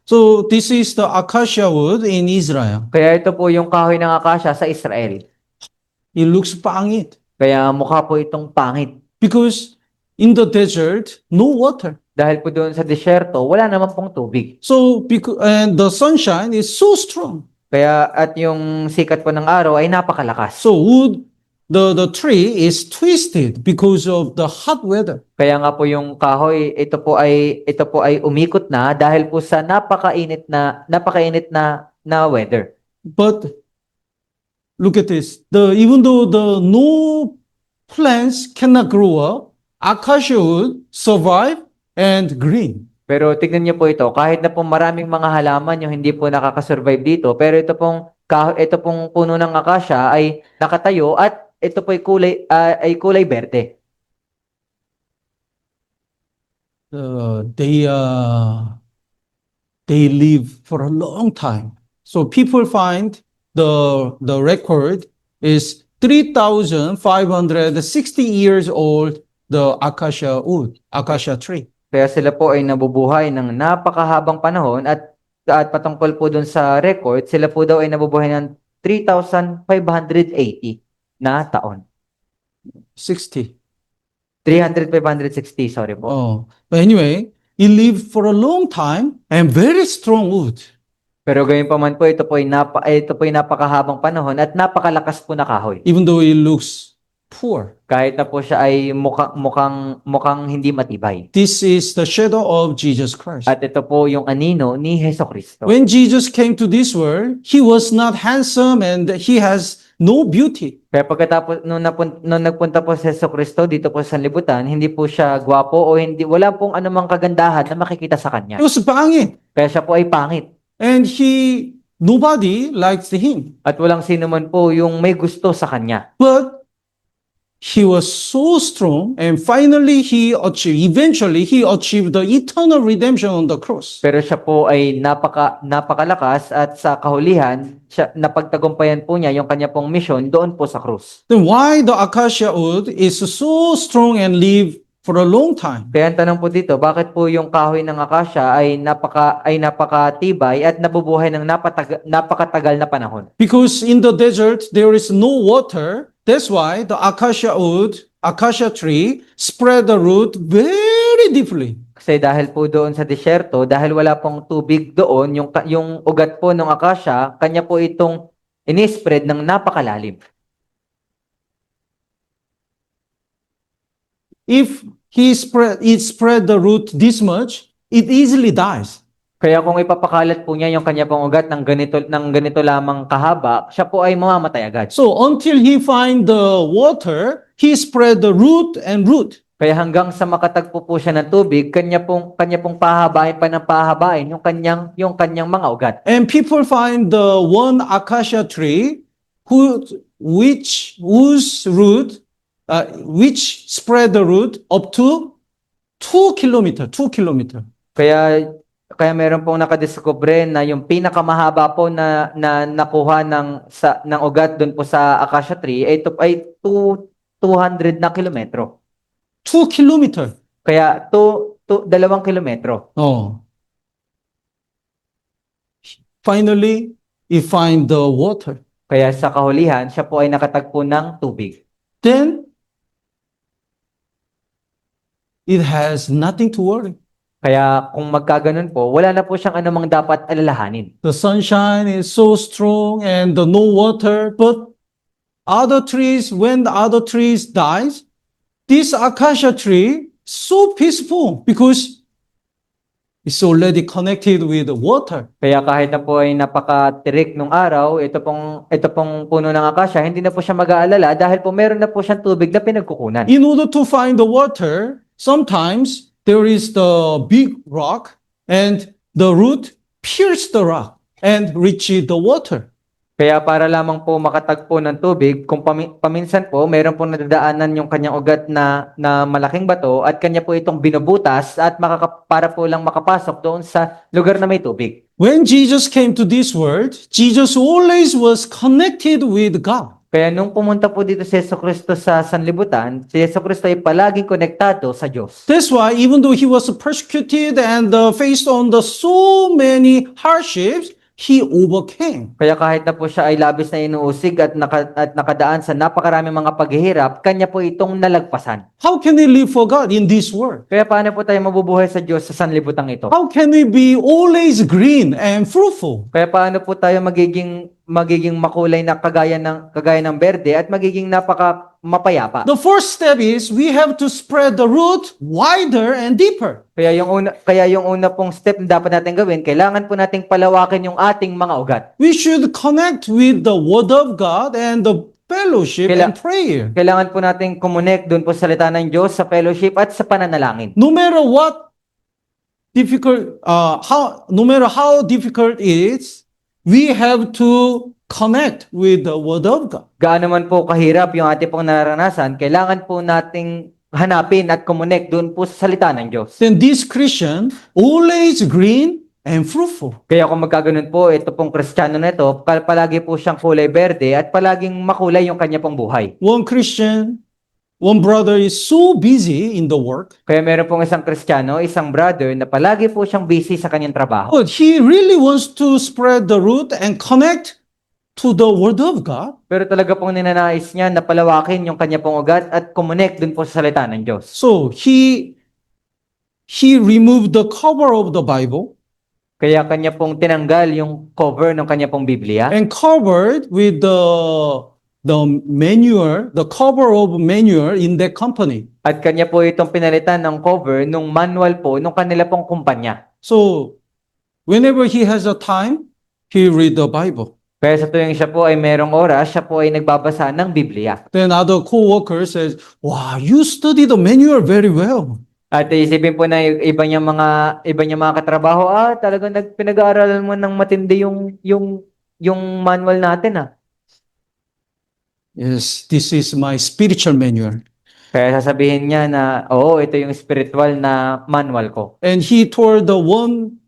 So this is the acacia wood in Israel. Kaya ito po yung kahoy ng akasya sa Israel. It looks pangit Kaya mukha po itong pangit. because in the desert, no water. Dahil po doon sa disyerto, wala naman pong tubig. So and the sunshine is so strong. Kaya at yung sikat po ng araw ay napakalakas. So wood, the tree is twisted because of the hot weather. Kaya nga po yung kahoy, ito po ay umikot na dahil po sa napakainit na weather. But look at this. Even though the no plants cannot grow up, acacia wood survive and green. Pero tignan niyo po ito, kahit na po maraming mga halaman yung hindi po nakakasurvive dito, pero ito pong puno ng akasya ay nakatayo at ito po ay kulay berde. They live for a long time. So people find the record is 3,560 years old, the acacia wood, acacia tree. Kaya sila po ay nabubuhay ng napakahabang panahon at patungkol po dun sa record, sila po daw ay nabubuhay ng 3,580 na taon. 60. 560, sorry po. But anyway, it lived for a long time and very strong wood. Pero gayon pa man po, ito po ay napakahabang panahon at napakalakas po na kahoy. Even though it looks poor. Kahit na po siya ay mukhang hindi matibay. This is the shadow of Jesus Christ. At ito po yung anino ni Jesucristo. When Jesus came to this world, he was not handsome and he has no beauty. Kaya pagkatapos nung nagpunta po si Jesucristo dito po sa libutan, hindi po siya gwapo o wala pong anumang kagandahan na makikita sa kanya. He was pangit. Kaya siya po ay pangit. And nobody likes him. At walang sino man po yung may gusto sa kanya. But he was so strong and eventually he achieved the eternal redemption on the cross. Pero siya po ay napakalakas at sa kahulihan, napagtagumpayan po niya yung kanya pong mission doon po sa krus. Then why the acacia wood is so strong and live for a long time. Kaya ang tanong po dito, bakit po yung kahoy ng akasya ay napakatibay at nabubuhay ng napakatagal na panahon? Because in the desert, there is no water. That's why the acacia tree, spread the root very deeply. Kasi dahil po doon sa disyerto, dahil wala pong tubig doon, yung ugat po ng akasya, kanya po itong inispread ng napakalalim. If it spread the root this much, it easily dies. Kaya kung ipapakalat po niya yung kanya pong ugat ng ganito lamang kahaba, siya po ay mamamatay agad. So until he find the water, he spread the root and root. Kaya hanggang sa makatagpo po siya ng tubig, kanya pong pahabain pa ng pahabain yung kanyang mga ugat. And people find the one acacia tree which spread the root up to 2 kilometer. Kaya meron pong nakadiskubre na yung pinakamahaba po na nakuha ng ugat doon po sa acacia tree ay 200 na kilometro. 2 kilometer. Kaya 2 kilometro. Oh. Finally, he find the water. Kaya sa kahulihan, siya po ay nakatagpo ng tubig. Then, it has nothing to worry. Kaya kung magkaganon po, wala na po siyang anumang dapat alalahanin. The sunshine is so strong and no water, but when the other trees dies, this acacia tree so peaceful because it's already connected with water. Kaya kahit na po ay napakatirik nung araw, ito pong puno ng akasya, hindi na po siya mag-aalala dahil po meron na po siyang tubig na pinagkukunan. In order to find the water, sometimes there is the big rock and the root pierce the rock and reach the water. Kaya para lamang po makatagpo ng tubig, kung paminsan po, meron pong nadadaanan yung kanyang ugat na malaking bato at kanya po itong binubutas at para po lang makapasok doon sa lugar na may tubig. When Jesus came to this world, Jesus always was connected with God. Kaya nung pumunta po dito si Jesucristo sa sanlibutan, si Jesucristo ay palaging konektado sa Diyos. That's why even though he was persecuted and faced on so many hardships, he overcame. Kaya kahit na po siya ay labis na inuusig at nakadaan sa napakaraming mga paghihirap, kanya po itong nalagpasan. How can we live for God in this world? Kaya paano po tayo mabubuhay sa Diyos sa sanlibutan ito? How can we be always green and fruitful? Kaya paano po tayo magiging makulay na kagaya ng berde at magiging mapayapa? The first step is we have to spread the root wider and deeper. Kaya yung una pong step na dapat natin gawin, kailangan po nating palawakin yung ating mga ugat. We should connect with the Word of God and the fellowship and prayer. Kailangan po nating kumonek doon po sa salita ng Diyos, sa fellowship at sa pananalangin. No matter how difficult it is, we have to connect with the Word of God. Gaano man po kahirap yung ating pong nararanasan, kailangan po nating hanapin at kumonek doon po sa salita ng Diyos. Then this Christian always green and fruitful. Kaya kung magkaganon po, ito pong Kristiyano na ito, palagi po siyang kulay berde at palaging makulay yung kanya pong buhay. One brother is so busy in the work. Kaya meron pong isang Kristiyano, isang brother na palagi po siyang busy sa kanyang trabaho. But he really wants to spread the root and connect to the Word of God. Pero talaga pong ninanais niya na palawakin yung kanya pong ugat at kumonek dun po sa salita ng Diyos. So he removed the cover of the Bible Kaya kanya pong tinanggal yung cover ng kanya pong Biblia and covered with the manure, the cover of manure in that company. at kanya po itong pinalitan ng cover nung manual po nung kanila pong kumpanya. So whenever he has a time, he read the Bible. Kaya sa tuwing siya po ay merong oras, siya po ay nagbabasa ng Biblia. Then other co-worker says, "Wow, you study the manual very well." At isipin po na iba niya mga katrabaho, talagang pinag-aaralan mo ng matindi yung manual natin . Yes, this is my spiritual manual. Kaya sasabihin niya na, oo, ito yung spiritual na manual ko. And he tore the one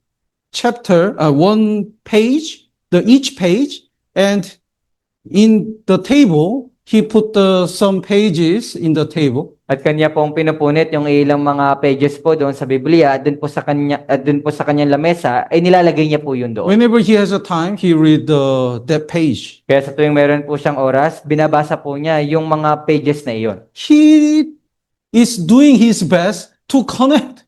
page, each page, and in the table, he put some pages in the table. At kanya pong pinupunit yung ilang mga pages po doon sa Biblia at doon po sa kanyang lamesa ay nilalagay niya po yun doon. Whenever he has a time, he read that page. Kaya sa tuwing meron po siyang oras, binabasa po niya yung mga pages na iyon. He is doing his best to connect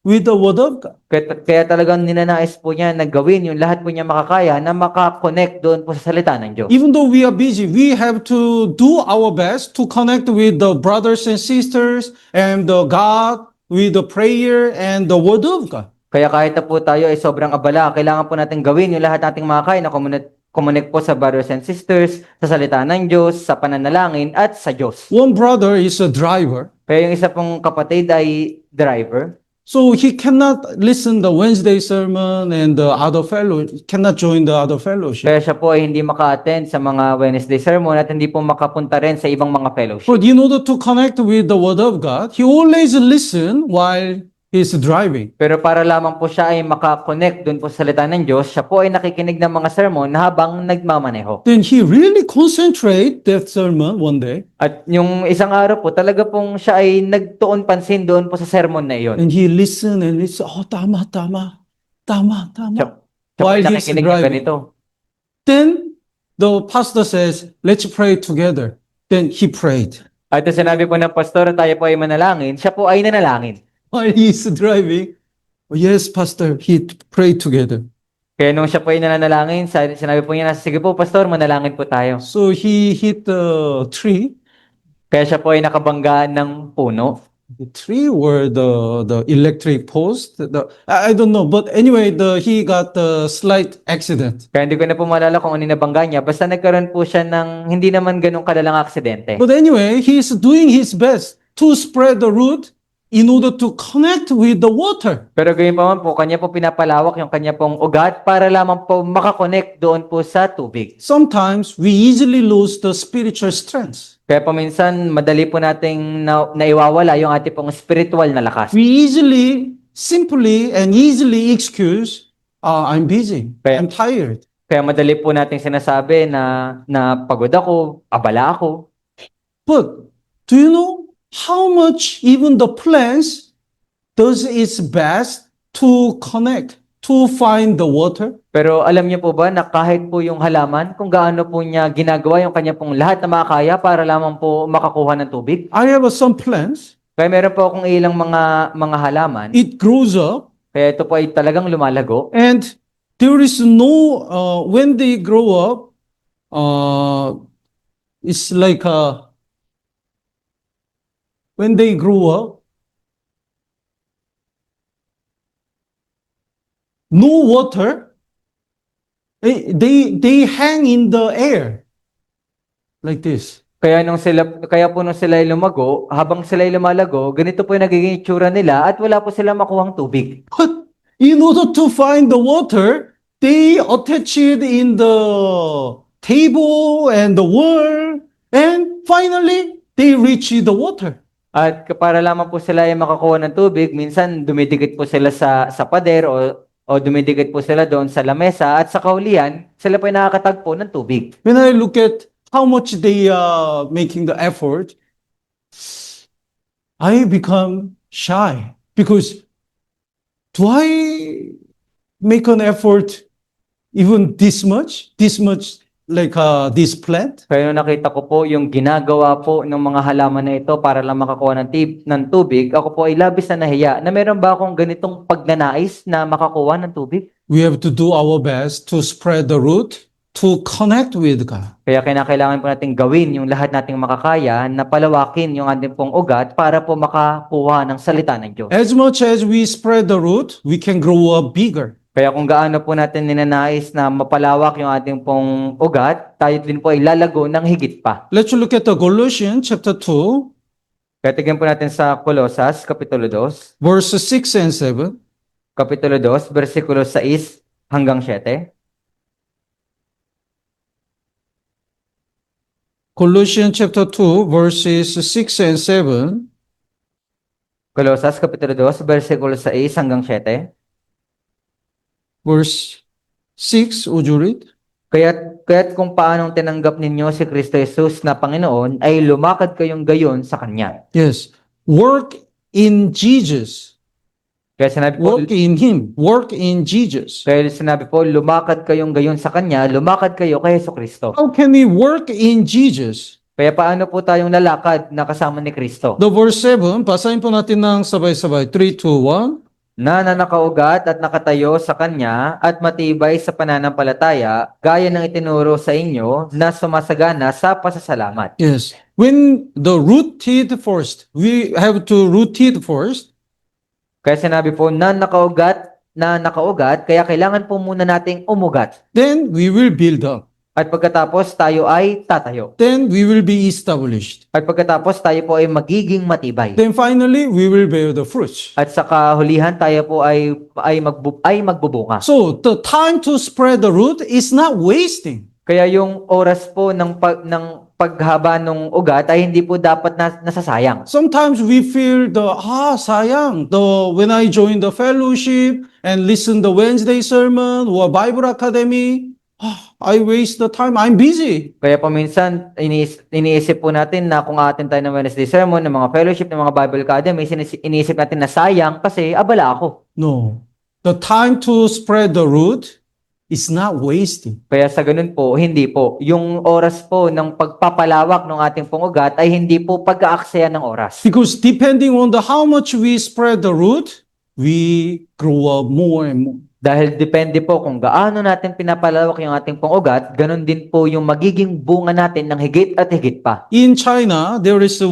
with the Word of God. Kaya talagang ninanais po niya na gawin yung lahat po niya makakaya na makakonect doon po sa salita ng Diyos. Even though we are busy, we have to do our best to connect with the brothers and sisters and the God with the prayer and the Word of God. Kaya kahit na po tayo ay sobrang abala, kailangan po natin gawin yung lahat nating makakaya na connect po sa brothers and sisters, sa salita ng Diyos, sa pananalangin, at sa Diyos. One brother is a driver, Kaya yung isa pong kapatid ay driver. so he cannot listen the Wednesday sermon and the other fellow cannot join the other fellowship. Kaya siya po ay hindi maka-attend sa mga Wednesday sermon at hindi po makapunta rin sa ibang mga fellowship. But in order to connect with the Word of God, he always listen while he's driving. Pero para lamang po siya ay makakonect doon po sa salita ng Diyos, siya po ay nakikinig ng mga sermon habang nagmamaneho. Then he really concentrate that sermon one day, At yung isang araw po, talaga pong siya ay nagtuon pansin doon po sa sermon na iyon. and he listen and listen. Oh, tama. Siya po While ay he's nakikinig ng driving. ganito. Then the pastor says, let's pray together. Then he prayed. At sinabi po ng pastor, tayo po ay manalangin, siya po ay nanalangin. While he's driving, oh, yes, pastor, he prayed together. Kaya nung siya po ay nananalangin, sinabi po niya na, sige po pastor, manalangin po tayo. So he hit the tree. Kaya siya po ay nakabanggaan ng puno. The tree or the electric post. I don't know, but anyway, he got a slight accident. Kaya hindi ko na po maalala kung ano yung nabangga niya. Basta nagkaroon po siya ng hindi naman ganong kalalang aksidente. But anyway, he's doing his best to spread the root in order to connect with the water. Pero gayon pa man po, kanya po pinapalawak yung kanya pong ugat para lamang po makakonect doon po sa tubig. Sometimes we easily lose the spiritual strength. Kaya paminsan, madali po nating naiwawala yung ating pong spiritual na lakas. We simply and easily excuse, I'm busy, I'm tired. Kaya madali po nating sinasabi na pagod ako, abala ako. But do you know how much even the plants does its best to connect, to find the water? Pero alam niyo po ba na kahit po yung halaman, kung gaano po niya ginagawa yung kanya pong lahat na makakaya para lamang po makakuha ng tubig? I have some plants. Kaya meron po akong ilang mga halaman. It grows up, Kaya ito po ay talagang lumalago. and there is no, when they grow up, it's like when they grow up, no water, they hang in the air like this. Kaya po nung sila ay lumago, habang sila ay lumalago, ganito po yung nagiging itsura nila at wala po sila makuhang tubig. But in order to find the water, they attach it in the table and the wall, and finally they reach the water. At para lamang po sila ay makakuha ng tubig, minsan dumidikit po sila sa pader o dumidikit po sila doon sa lamesa at sa kaulian, sila po ay nakakatagpo ng tubig. When I look at how much they are making the effort, I become shy because do I make an effort even this much like this plant? Kaya nung nakita ko po yung ginagawa po ng mga halaman na ito para lang makakuha ng tubig, ako po ay labis na nahiya na meron ba akong ganitong pagnanais na makakuha ng tubig? We have to do our best to spread the root, to connect with God. Kaya kailangan po natin gawin yung lahat nating makakaya na palawakin yung ating pong ugat para po makakuha ng salita ng Diyos. As much as we spread the root, we can grow up bigger. Kaya kung gaano po natin ninanais na mapalawak yung ating pong ugat, tayo din po ay lalago ng higit pa. Let's look at the Galatians chapter 2, Kaya tignan po natin sa Colosas, Kapitulo 2. verses 6 and 7. Kapitulo 2, versikulo 6 hanggang 7. Colossians chapter 2, verses 6 and 7. Colosas, Kapitulo 2, versikulo 6 hanggang 7. Verse 6, would you read? Kaya't kung paanong tinanggap ninyo si Kristo Jesus na Panginoon, ay lumakad kayong gayon sa Kanya. Yes. Work in Jesus. Kaya sinabi po, Work in Him. Work in Jesus. lumakad kayong gayon sa Kanya, lumakad kayo kay Hesus Kristo. How can we work in Jesus? Kaya paano po tayong lalakad na kasama ni Kristo? The verse 7, basahin po natin ng sabay-sabay. 3, 2, 1. Na nakaugat at nakatayo sa Kanya at matibay sa pananampalataya, gaya ng itinuro sa inyo na sumasagana sa pasasalamat. Yes. When the rooted first, we have to root it first. Kaya sinabi po na nakaugat, kaya kailangan po muna nating umugat. Then we will build up. At pagkatapos tayo ay tatayo. Then we will be established. At pagkatapos tayo po ay magiging matibay. Then finally, we will bear the fruits. At sa kahulihan tayo po ay magbubunga. So the time to spread the root is not wasting. Kaya yung oras po ng paghaba ng ugat ay hindi po dapat nasasayang. Sometimes we feel sayang. When I join the fellowship and listen the Wednesday sermon or Bible Academy, I waste the time. I'm busy. Kaya paminsan, iniisip po natin na kung atin tayo ng Wednesday sermon, ng mga fellowship, ng mga Bible Academy, iniisip natin na sayang kasi abala ako. No. The time to spread the root is not wasting. Kaya sa ganun po, hindi po. Yung oras po ng pagpapalawak ng ating pong ugat ay hindi po pag-aaksaya ng oras. Because depending on how much we spread the root, we grow up more and more. Dahil depende po kung gaano natin pinapalawak yung ating pong ugat, ganun din po yung magiging bunga natin ng higit at higit pa. In China, there is the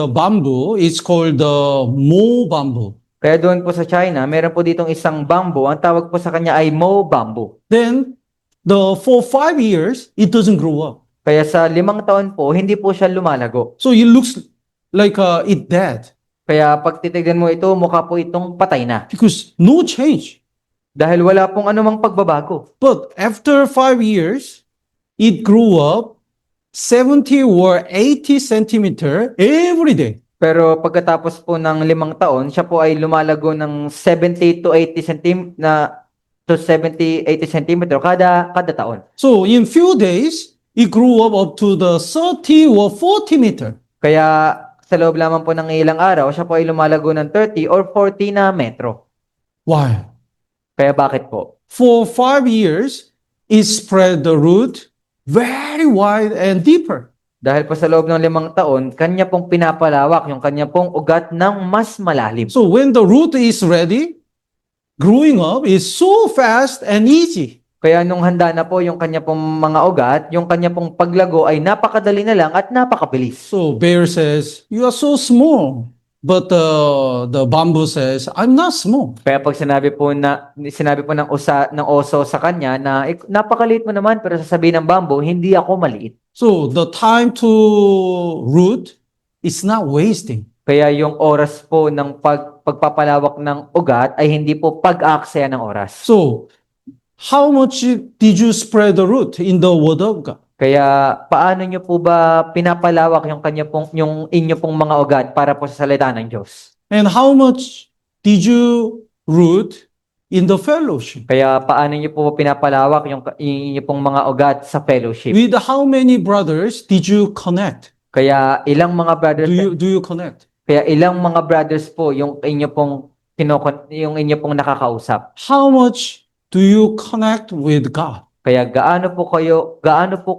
bamboo. It's called the mo bamboo. Kaya doon po sa China, meron po ditong isang bamboo. Ang tawag po sa kanya ay mo bamboo. Then, for 5 years, it doesn't grow up. Kaya sa 5 taon po, hindi po siya lumalago. So it looks like it dead. Kaya pag titignan mo ito, mukha po itong patay na. Because no change. Dahil wala pong anumang pagbabago. But after 5 years, it grew up 70 or 80 centimeter every day. Pero pagkatapos po ng 5 taon, siya po ay lumalago ng 70 to 80 centimeter kada taon. So in few days, it grew up to the 30 or 40 meter. Kaya sa loob lamang po ng ilang araw, siya po ay lumalago ng 30 or 40 na metro. Why? Kaya bakit po? For 5 years, it spread the root very wide and deeper. Dahil po sa loob ng 5 taon, kanya pong pinapalawak yung kanya pong ugat ng mas malalim. So when the root is ready, growing up is so fast and easy. Kaya nung handa na po yung kanya pong mga ugat, yung kanya pong paglago ay napakadali na lang at napakabilis. So bear says, "You are so small." But the bamboo says, "I'm not small." Kaya pag sinabi po ng oso sa kanya na napakaliit mo naman, pero sasabihin ng bamboo, hindi ako maliit. So the time to root is not wasting. Kaya yung oras po ng pagpapalawak ng ugat ay hindi po pag-aaksaya ng oras. So how much did you spread the root in the word of God? Kaya paano nyo po ba pinapalawak yung inyo pong mga ugat para po sa salita ng Diyos? And how much did you root in the fellowship? Kaya paano nyo po pinapalawak yung inyo pong mga ugat sa fellowship? With how many brothers did you connect? Kaya ilang mga brothers Do you connect? Kaya ilang mga brothers po yung inyo pong nakakausap? How much do you connect with God? Kaya gaano po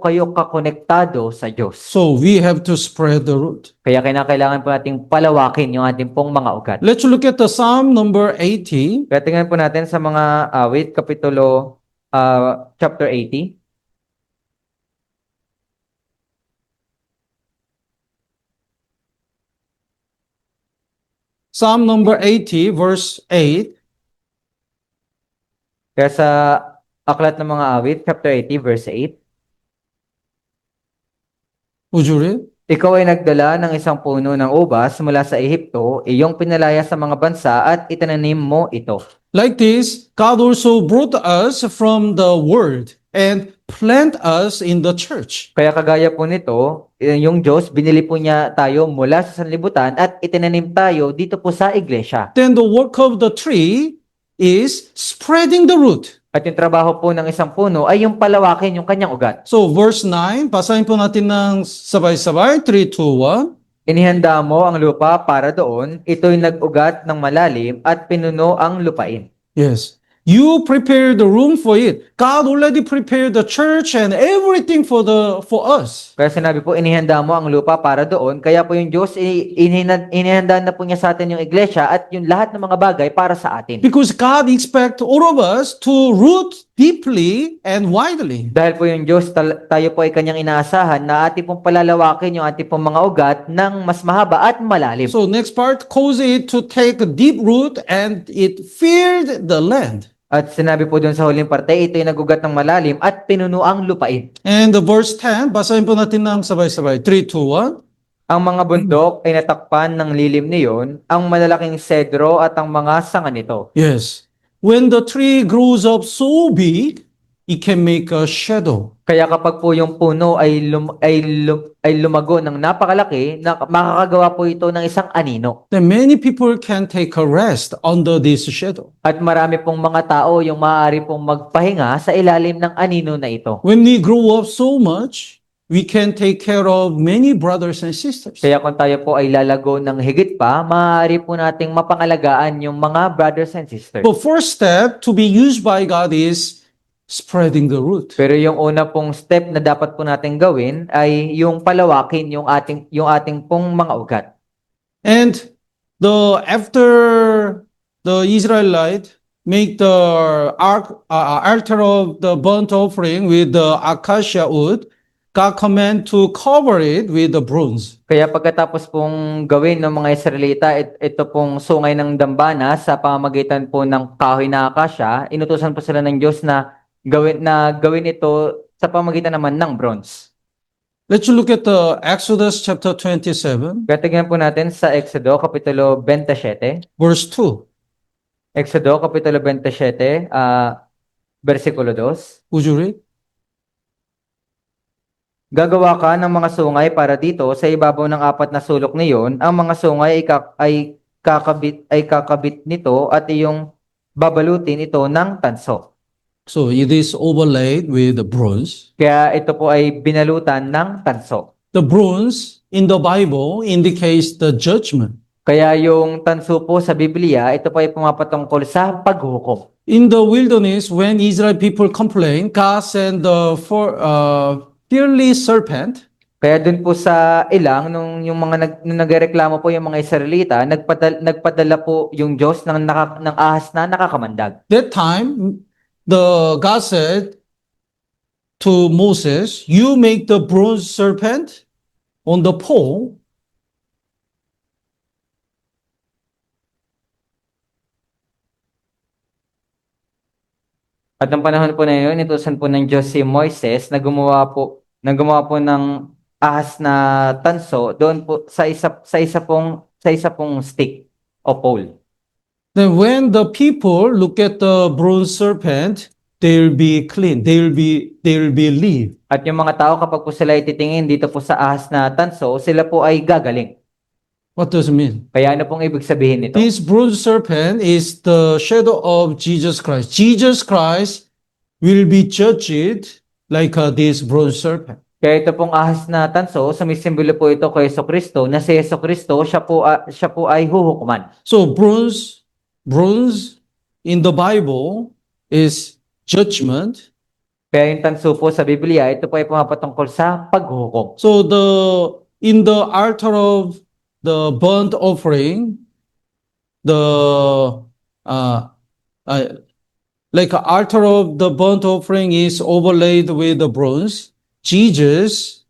kayo kakonektado sa Diyos? So we have to spread the root. Kaya kailangan po nating palawakin yung ating pong mga ugat. Let's look at the Psalm number 80. Kaya tingnan po natin sa mga awit, chapter 80. Psalm number 80, verse 8. Kaya sa Aklat ng mga awit, chapter 80, verse 8. Would you read? Ikaw ay nagdala ng isang puno ng ubas mula sa Ehipto, iyong pinalaya sa mga bansa at itinanim mo ito. Like this, God also brought us from the world and plant us in the church. Kaya kagaya po nito, yung Diyos, binili po niya tayo mula sa sanlibutan at itinanim tayo dito po sa iglesia. Then the work of the tree is spreading the root. At yung trabaho po ng isang puno ay yung palawakin yung kanyang ugat. So verse 9, basahin po natin ng sabay-sabay. 3, 2, 1. Inihanda mo ang lupa para doon, ito'y nag-ugat ng malalim at pinuno ang lupain. Yes. You prepare the room for it. God already prepared the church and everything for us. Kaya sinabi po, inihanda mo ang lupa para doon, kaya po yung Diyos, inihanda na po niya sa atin yung iglesia at yung lahat ng mga bagay para sa atin. Because God expects all of us to root deeply and widely. Dahil po yung Diyos, tayo po ay kanyang inaasahan na ating pong palalawakin yung ating pong mga ugat ng mas mahaba at malalim. So next part cause it to take a deep root and it filled the land. At sinabi po doon sa huling parte, ito'y nagugat ng malalim at pinuno ang lupain. And the verse 10, basahin po natin ng sabay-sabay. 3, 2, 1. Ang mga bundok ay natakpan ng lilim niyon, ang malalaking sedro at ang mga sanga nito. Yes. When the tree grows up so big, it can make a shadow. Kaya kapag po yung puno ay lumago ng napakalaki, makakagawa po ito ng isang anino. Then many people can take a rest under this shadow. At marami pong mga tao yung maaari pong magpahinga sa ilalim ng anino na ito. When we grow up so much, we can take care of many brothers and sisters. Kaya kung tayo po ay lalago ng higit pa, maaari po nating mapangalagaan yung mga brothers and sisters. The first step to be used by God is spreading the root. Pero yung una pong step na dapat po natin gawin ay yung palawakin yung ating pong mga ugat. And after the Israelite make the altar of the burnt offering with the acacia wood, God command to cover it with the bronze. Kaya pagkatapos pong gawin ng mga Israelita, ito pong sungay ng dambana sa pamamagitan po ng kahoy na akasya, inutusan po sila ng Diyos na gawin ito sa pamamagitan naman ng bronze. Let's look at the Exodus chapter 27, Kaya tingnan po natin sa Exodo Kapitulo 27. verse 2. Exodo Kapitulo 27, versikulo 2. Would you read? Gagawa ka ng mga sungay para dito sa ibabaw ng apat na sulok niyon. Ang mga sungay ay kakabit nito at iyong babalutin ito ng tanso. So it is overlaid with the bronze. Kaya ito po ay binalutan ng tanso. The bronze in the Bible indicates the judgment. Kaya yung tanso po sa Biblia, ito po ay pumapatungkol sa paghukom. In the wilderness, when Israel people complain, God sent the fiery serpent. Kaya dun po sa ilang, nung nagreklamo po yung mga Israelita, nagpadala po yung Diyos ng ahas na nakakamandag. That time, God said to Moses, you make the bronze serpent on the pole. At ng panahon po na yun, inutusan po ng Diyos si Moises na gumawa po ng ahas na tanso doon po sa isa pong stick o pole. Then when the people look at the bronze serpent, they'll be clean. They'll be live. At yung mga tao kapag po sila ititingin dito po sa ahas na tanso, sila po ay gagaling. What does it mean? Kaya ano pong ibig sabihin nito? This bronze serpent is the shadow of Jesus Christ. Jesus Christ will be judged like this bronze serpent. Kaya ito pong ahas na tanso, sumisimbolo po ito kay Jesucristo na si Jesucristo siya po ay huhukuman. So bronze in the Bible is judgment. Kaya yung tanso po sa Biblia, ito po ay pumapatungkol sa paghukom. So in the altar of the burnt offering, like an altar of the burnt offering is overlaid with the bronze. Jesus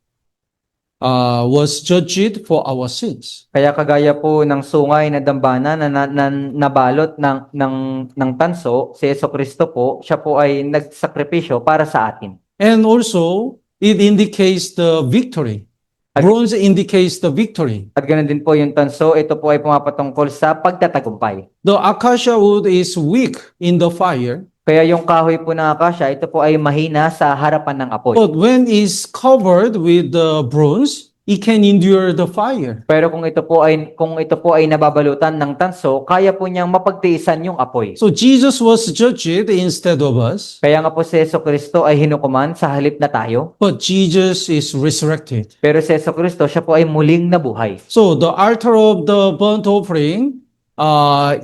was judged for our sins. Kaya kagaya po ng sungay na dambana na nabalot ng tanso, si Jesucristo po, siya po ay nagsakripisyo para sa atin. And also, it indicates the victory. Bronze indicates the victory. At ganoon din po yung tanso, ito po ay pumapatungkol sa pagtatagumpay. The acacia wood is weak in the fire, Kaya yung kahoy po ng akasya, ito po ay mahina sa harapan ng apoy. but when it's covered with the bronze, it can endure the fire. Pero kung ito po ay nababalutan ng tanso, kaya po niyang mapagtiisan yung apoy. So Jesus was judged instead of us, Kaya nga po si Jesucristo ay hinukuman sa halip na tayo. but Jesus is resurrected. Pero si Jesucristo, siya po ay muling nabuhay. So the altar of the burnt offering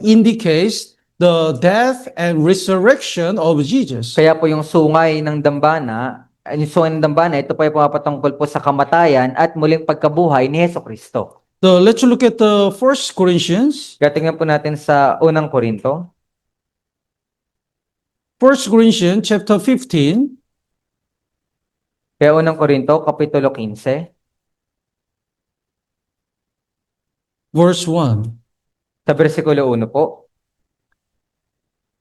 indicates the death and resurrection of Jesus. Kaya po yung sungay ng dambana, ito po ay pumapatungkol po sa kamatayan at muling pagkabuhay ni Jesucristo. Let's look at the 1 Corinthians. Kaya tingnan po natin sa unang Korinto. 1 Corinthians chapter 15, Kaya unang Korinto, Kapitulo 15, verse 1. sa versikulo 1 po.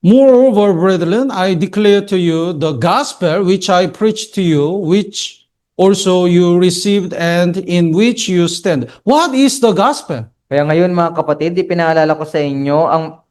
Moreover, brethren, I declare to you the gospel which I preached to you, which also you received and in which you stand. What is the gospel? Kaya ngayon mga kapatid, ipinaalala ko sa inyo ang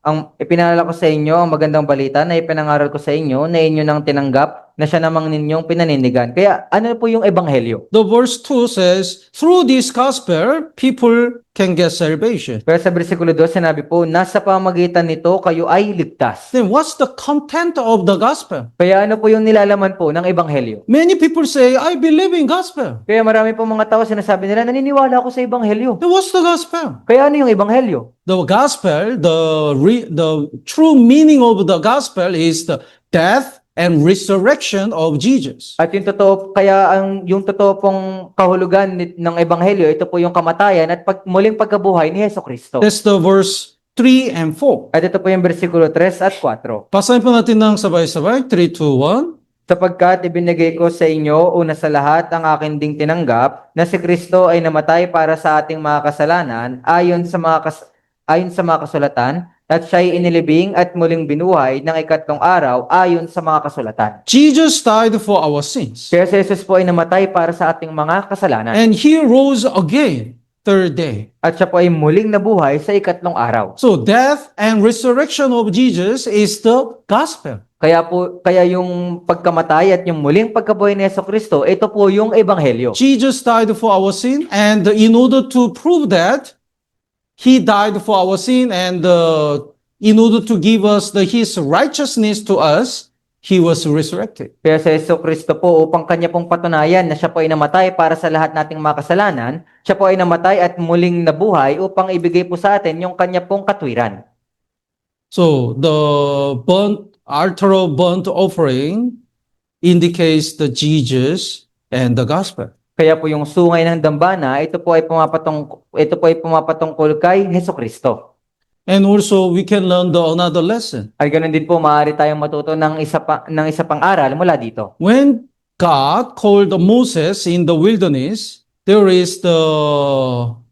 magandang balita na ipinangaral ko sa inyo na inyo nang tinanggap na siya namang ninyong pinanindigan. Kaya ano po yung ebanghelyo? The verse 2 says, through this gospel, people can get salvation. Pero sa versikulo 2, sinabi po, nasa pamagitan nito kayo ay ligtas. Then what's the content of the gospel? Kaya ano po yung nilalaman po ng ebanghelyo? Many people say, I believe in gospel. Kaya marami po mga tao sinasabi nila, naniniwala ako sa ebanghelyo. Then what's the gospel? Kaya ano yung ebanghelyo? The gospel, the true meaning of the gospel is the death and resurrection of Jesus. At yung totoo pong kahulugan ng ebanghelyo, ito po yung kamatayan at muling pagkabuhay ni Jesucristo. That's the verse 3 and 4. At ito po yung versikulo 3 at 4. Basahin po natin ng sabay-sabay. 3, 2, 1. Sapagkat ibinigay ko sa inyo una sa lahat ang akin ding tinanggap na si Kristo ay namatay para sa ating mga kasalanan ayon sa mga kasulatan at siya'y inilibing at muling binuhay ng ikatlong araw ayon sa mga kasulatan. Jesus died for our sins. Kaya si Jesus po ay namatay para sa ating mga kasalanan. And He rose again third day. At siya po ay muling nabuhay sa ikatlong araw. So death and resurrection of Jesus is the gospel. Kaya yung pagkamatay at yung muling pagkabuhay ni Jesucristo, ito po yung ebanghelyo. Jesus died for our sin, and in order to prove that He died for our sin, and in order to give us His righteousness to us, He was resurrected. Kaya sa Jesucristo po, upang kanya pong patunayan na siya po ay namatay para sa lahat nating mga kasalanan, siya po ay namatay at muling nabuhay upang ibigay po sa atin yung kanya pong katwiran. So the altar of burnt offering indicates the Jesus and the gospel. Kaya po yung sungay ng dambana, ito po ay pumapatungkol kay Jesucristo. And also we can learn another lesson. Ay ganun din po, maaari tayong matuto ng isa pang aral mula dito. When God called Moses in the wilderness, there is the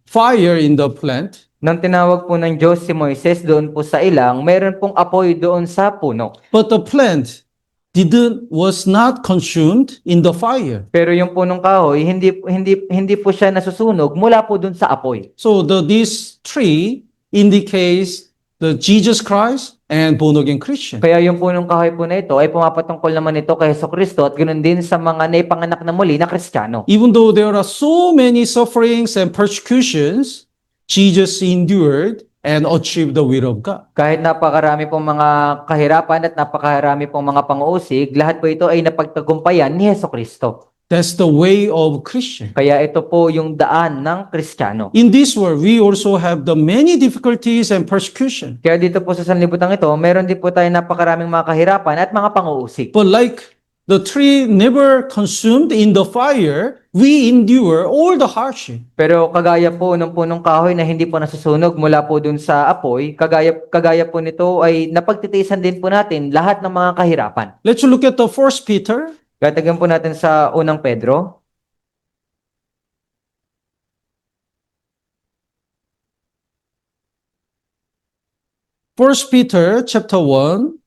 fire in the plant. Nang tinawag po ng Diyos si Moises doon po sa ilang, meron pong apoy doon sa puno. But the plant was not consumed in the fire. Pero yung punong kahoy, hindi po siya nasusunog mula po doon sa apoy. So this tree indicates the Jesus Christ and born again Christian. Kaya yung punong kahoy po na ito ay pumapatungkol naman ito kay Jesucristo at ganoon din sa mga naipanganak na muli na Kristiyano. Even though there are so many sufferings and persecutions, Jesus endured and achieved the will of God. Kahit napakarami pong mga kahirapan at napakarami pong mga pang-uusig, lahat po ito ay napagtagumpayan ni Jesucristo. That's the way of Christian. Kaya ito po yung daan ng Kristiyano. In this world, we also have the many difficulties and persecution. Kaya dito po sa sanlibutan ito, meron din po tayo napakaraming mga kahirapan at mga pang-uusig. But like the tree never consumed in the fire, we endure all the hardship. Pero kagaya po ng punong kahoy na hindi po nasusunog mula po dun sa apoy, kagaya po nito ay napagtitiisan din po natin lahat ng mga kahirapan. Let's look at the 1 Peter. Gatagyan po natin sa unang Pedro. First Peter chapter 1,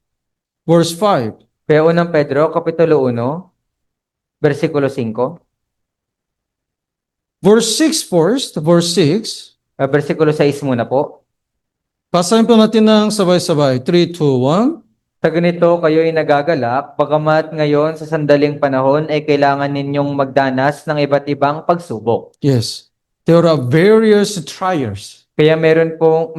verse 5. Kaya unang Pedro, Kapitulo 1, versikulo 5. Verse 6 first, verse 6. Versikulo 6 muna po. Basahin po natin ng sabay-sabay. 3, 2, 1. Sa ganito, kayo ay nagagalak, bagamat ngayon sa sandaling panahon ay kailangan ninyong magdanas ng iba't ibang pagsubok. Yes. There are various trials. Kaya meron pong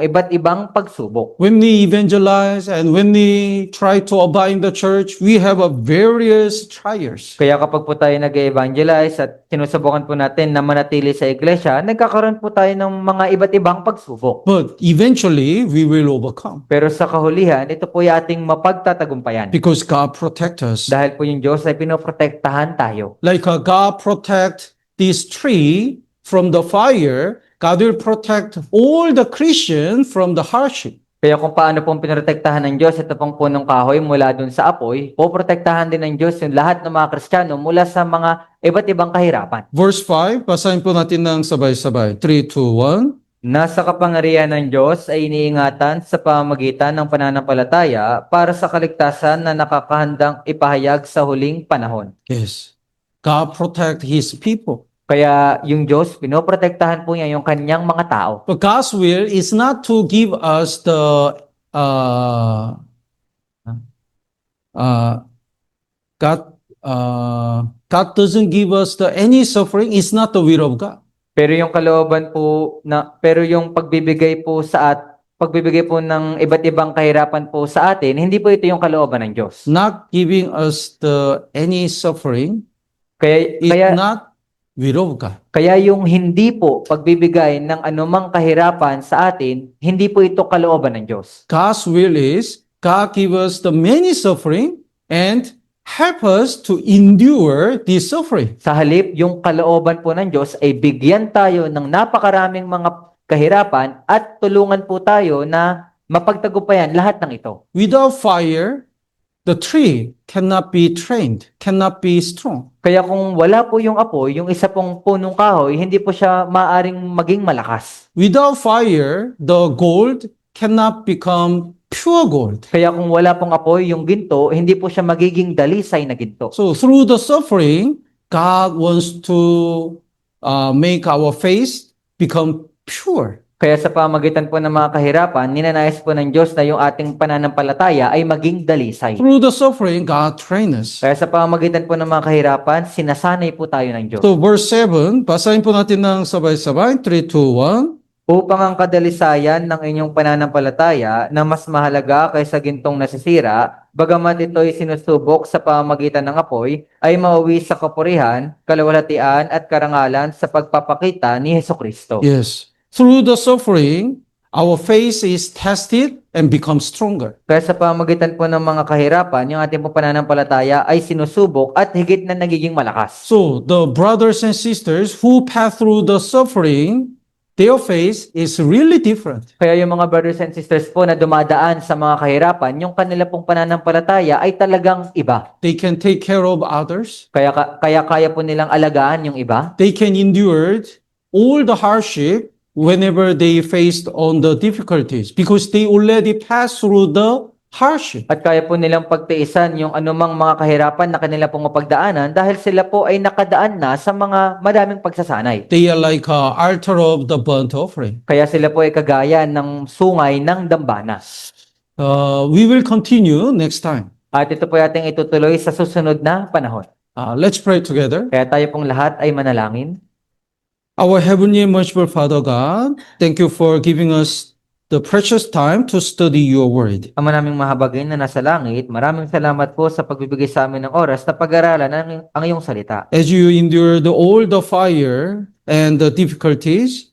iba't ibang pagsubok. When we evangelize and when we try to abide in the church, we have a various trials. Kaya kapag po tayo nag-evangelize at sinusubukan po natin na manatili sa iglesia, nagkakaroon po tayo ng mga iba't ibang pagsubok. But eventually, we will overcome Pero sa kahulihan, ito po yung ating mapagtatagumpayan. because God protects us. Dahil po yung Diyos ay pinoprotektahan tayo. Like God protect this tree from the fire, God will protect all the Christian from the hardship. Kaya kung paano pong pinoprotektahan ng Diyos ito pong punong kahoy mula dun sa apoy, poprotektahan din ng Diyos yung lahat ng mga Kristiyano mula sa mga iba't ibang kahirapan. Verse 5, basahin po natin ng sabay-sabay. 3, 2, 1. Nasa kapangyarihan ng Diyos ay iniingatan sa pamamagitan ng pananampalataya para sa kaligtasan na nakakahandang ipahayag sa huling panahon. Yes. God protect His people. Kaya yung Diyos, pinoprotektahan po niya yung kanyang mga tao. But God's will is not to give us the God God doesn't give us the any suffering. It's not the will of God. Pero yung pagbibigay po ng iba't ibang kahirapan po sa atin, hindi po ito yung kalooban ng Diyos. Not giving us the any suffering Kaya is kaya not will of God. kaya yung hindi po pagbibigay ng anumang kahirapan sa atin, hindi po ito kalooban ng Diyos. God's will is God give us the many suffering and help us to endure this suffering. Sa halip, yung kalooban po ng Diyos ay bigyan tayo ng napakaraming mga kahirapan at tulungan po tayo na mapagtagumpayan lahat ng ito. Without fire, the tree cannot be trained, cannot be strong. Kaya kung wala po yung apoy, yung isa pong punong kahoy, hindi po siya maaring maging malakas. Without fire, the gold cannot become pure gold. Kaya kung wala pong apoy, yung ginto, hindi po siya magiging dalisay na ginto. So through the suffering, God wants to make our faith become pure. Kaya sa pamagitan po ng mga kahirapan, ninanais po ng Diyos na yung ating pananampalataya ay maging dalisay. Through the suffering, God trains us. Kaya sa pamagitan po ng mga kahirapan, sinasanay po tayo ng Diyos. So verse 7, basahin po natin ng sabay-sabay. 3, 2, 1. Upang ang kadalisayan ng inyong pananampalataya na mas mahalaga kaysa gintong nasisira, bagamat ito'y sinusubok sa pamamagitan ng apoy, ay mauwi sa kapurihan, kalawalhatian at karangalan sa pagpapakita ni Hesukristo. Yes. Through the suffering, our faith is tested and becomes stronger. Kaya sa pamamagitan po ng mga kahirapan, yung ating pong pananampalataya ay sinusubok at higit na nagiging malakas. So the brothers and sisters who pass through the suffering, their faith is really different. Kaya yung mga brothers and sisters po na dumadaan sa mga kahirapan, yung kanila pong pananampalataya ay talagang iba. They can take care of others. Kaya po nilang alagaan yung iba. They can endure all the hardship whenever they faced on the difficulties because they already passed through the hardship. At kaya po nilang pagtiisan yung anumang mga kahirapan na kanila pong mapagdaanan dahil sila po ay nakadaan na sa mga madaming pagsasanay. They are like altar of the burnt offering. Kaya sila po ay kagaya ng sungay ng dambana. We will continue next time. At ito po ating itutuloy sa susunod na panahon. Let's pray together. Kaya tayo pong lahat ay manalangin. Our Heavenly and Merciful Father God, thank you for giving us the precious time to study your word. Ama naming mahabagin na nasa langit, maraming salamat po sa pagbibigay sa amin ng oras na pag-aralan ang iyong salita. As you endure all the fire and the difficulties,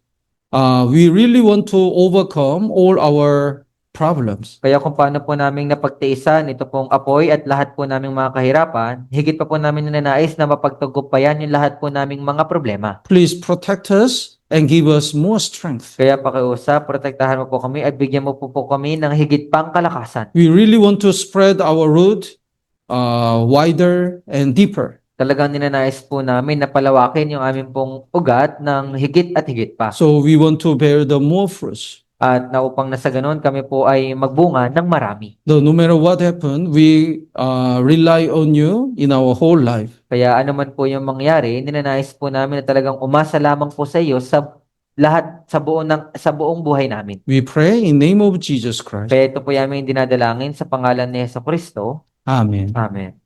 we really want to overcome all our problems. Kaya kung paano po naming napagtiisan ito pong apoy at lahat po naming mga kahirapan, higit pa po namin ninanais na mapagtagumpayan yung lahat po naming mga problema. Please protect us and give us more strength. Kaya pakiusap, protektahan mo po kami at bigyan mo po kami ng higit pang kalakasan. We really want to spread our root wider and deeper. Talagang ninanais po namin na palawakin yung aming pong ugat ng higit at higit pa. So we want to bear the more fruits. At na upang nasa ganun, kami po ay magbunga ng marami. Though no matter what happened, we rely on you in our whole life. Kaya ano man po yung mangyari, ninanais po namin na talagang umasa lamang po sa iyo sa lahat sa buong buhay namin. We pray in name of Jesus Christ. Kaya ito po yung aming dinadalangin sa pangalan ni Jesucristo. Amen. Amen.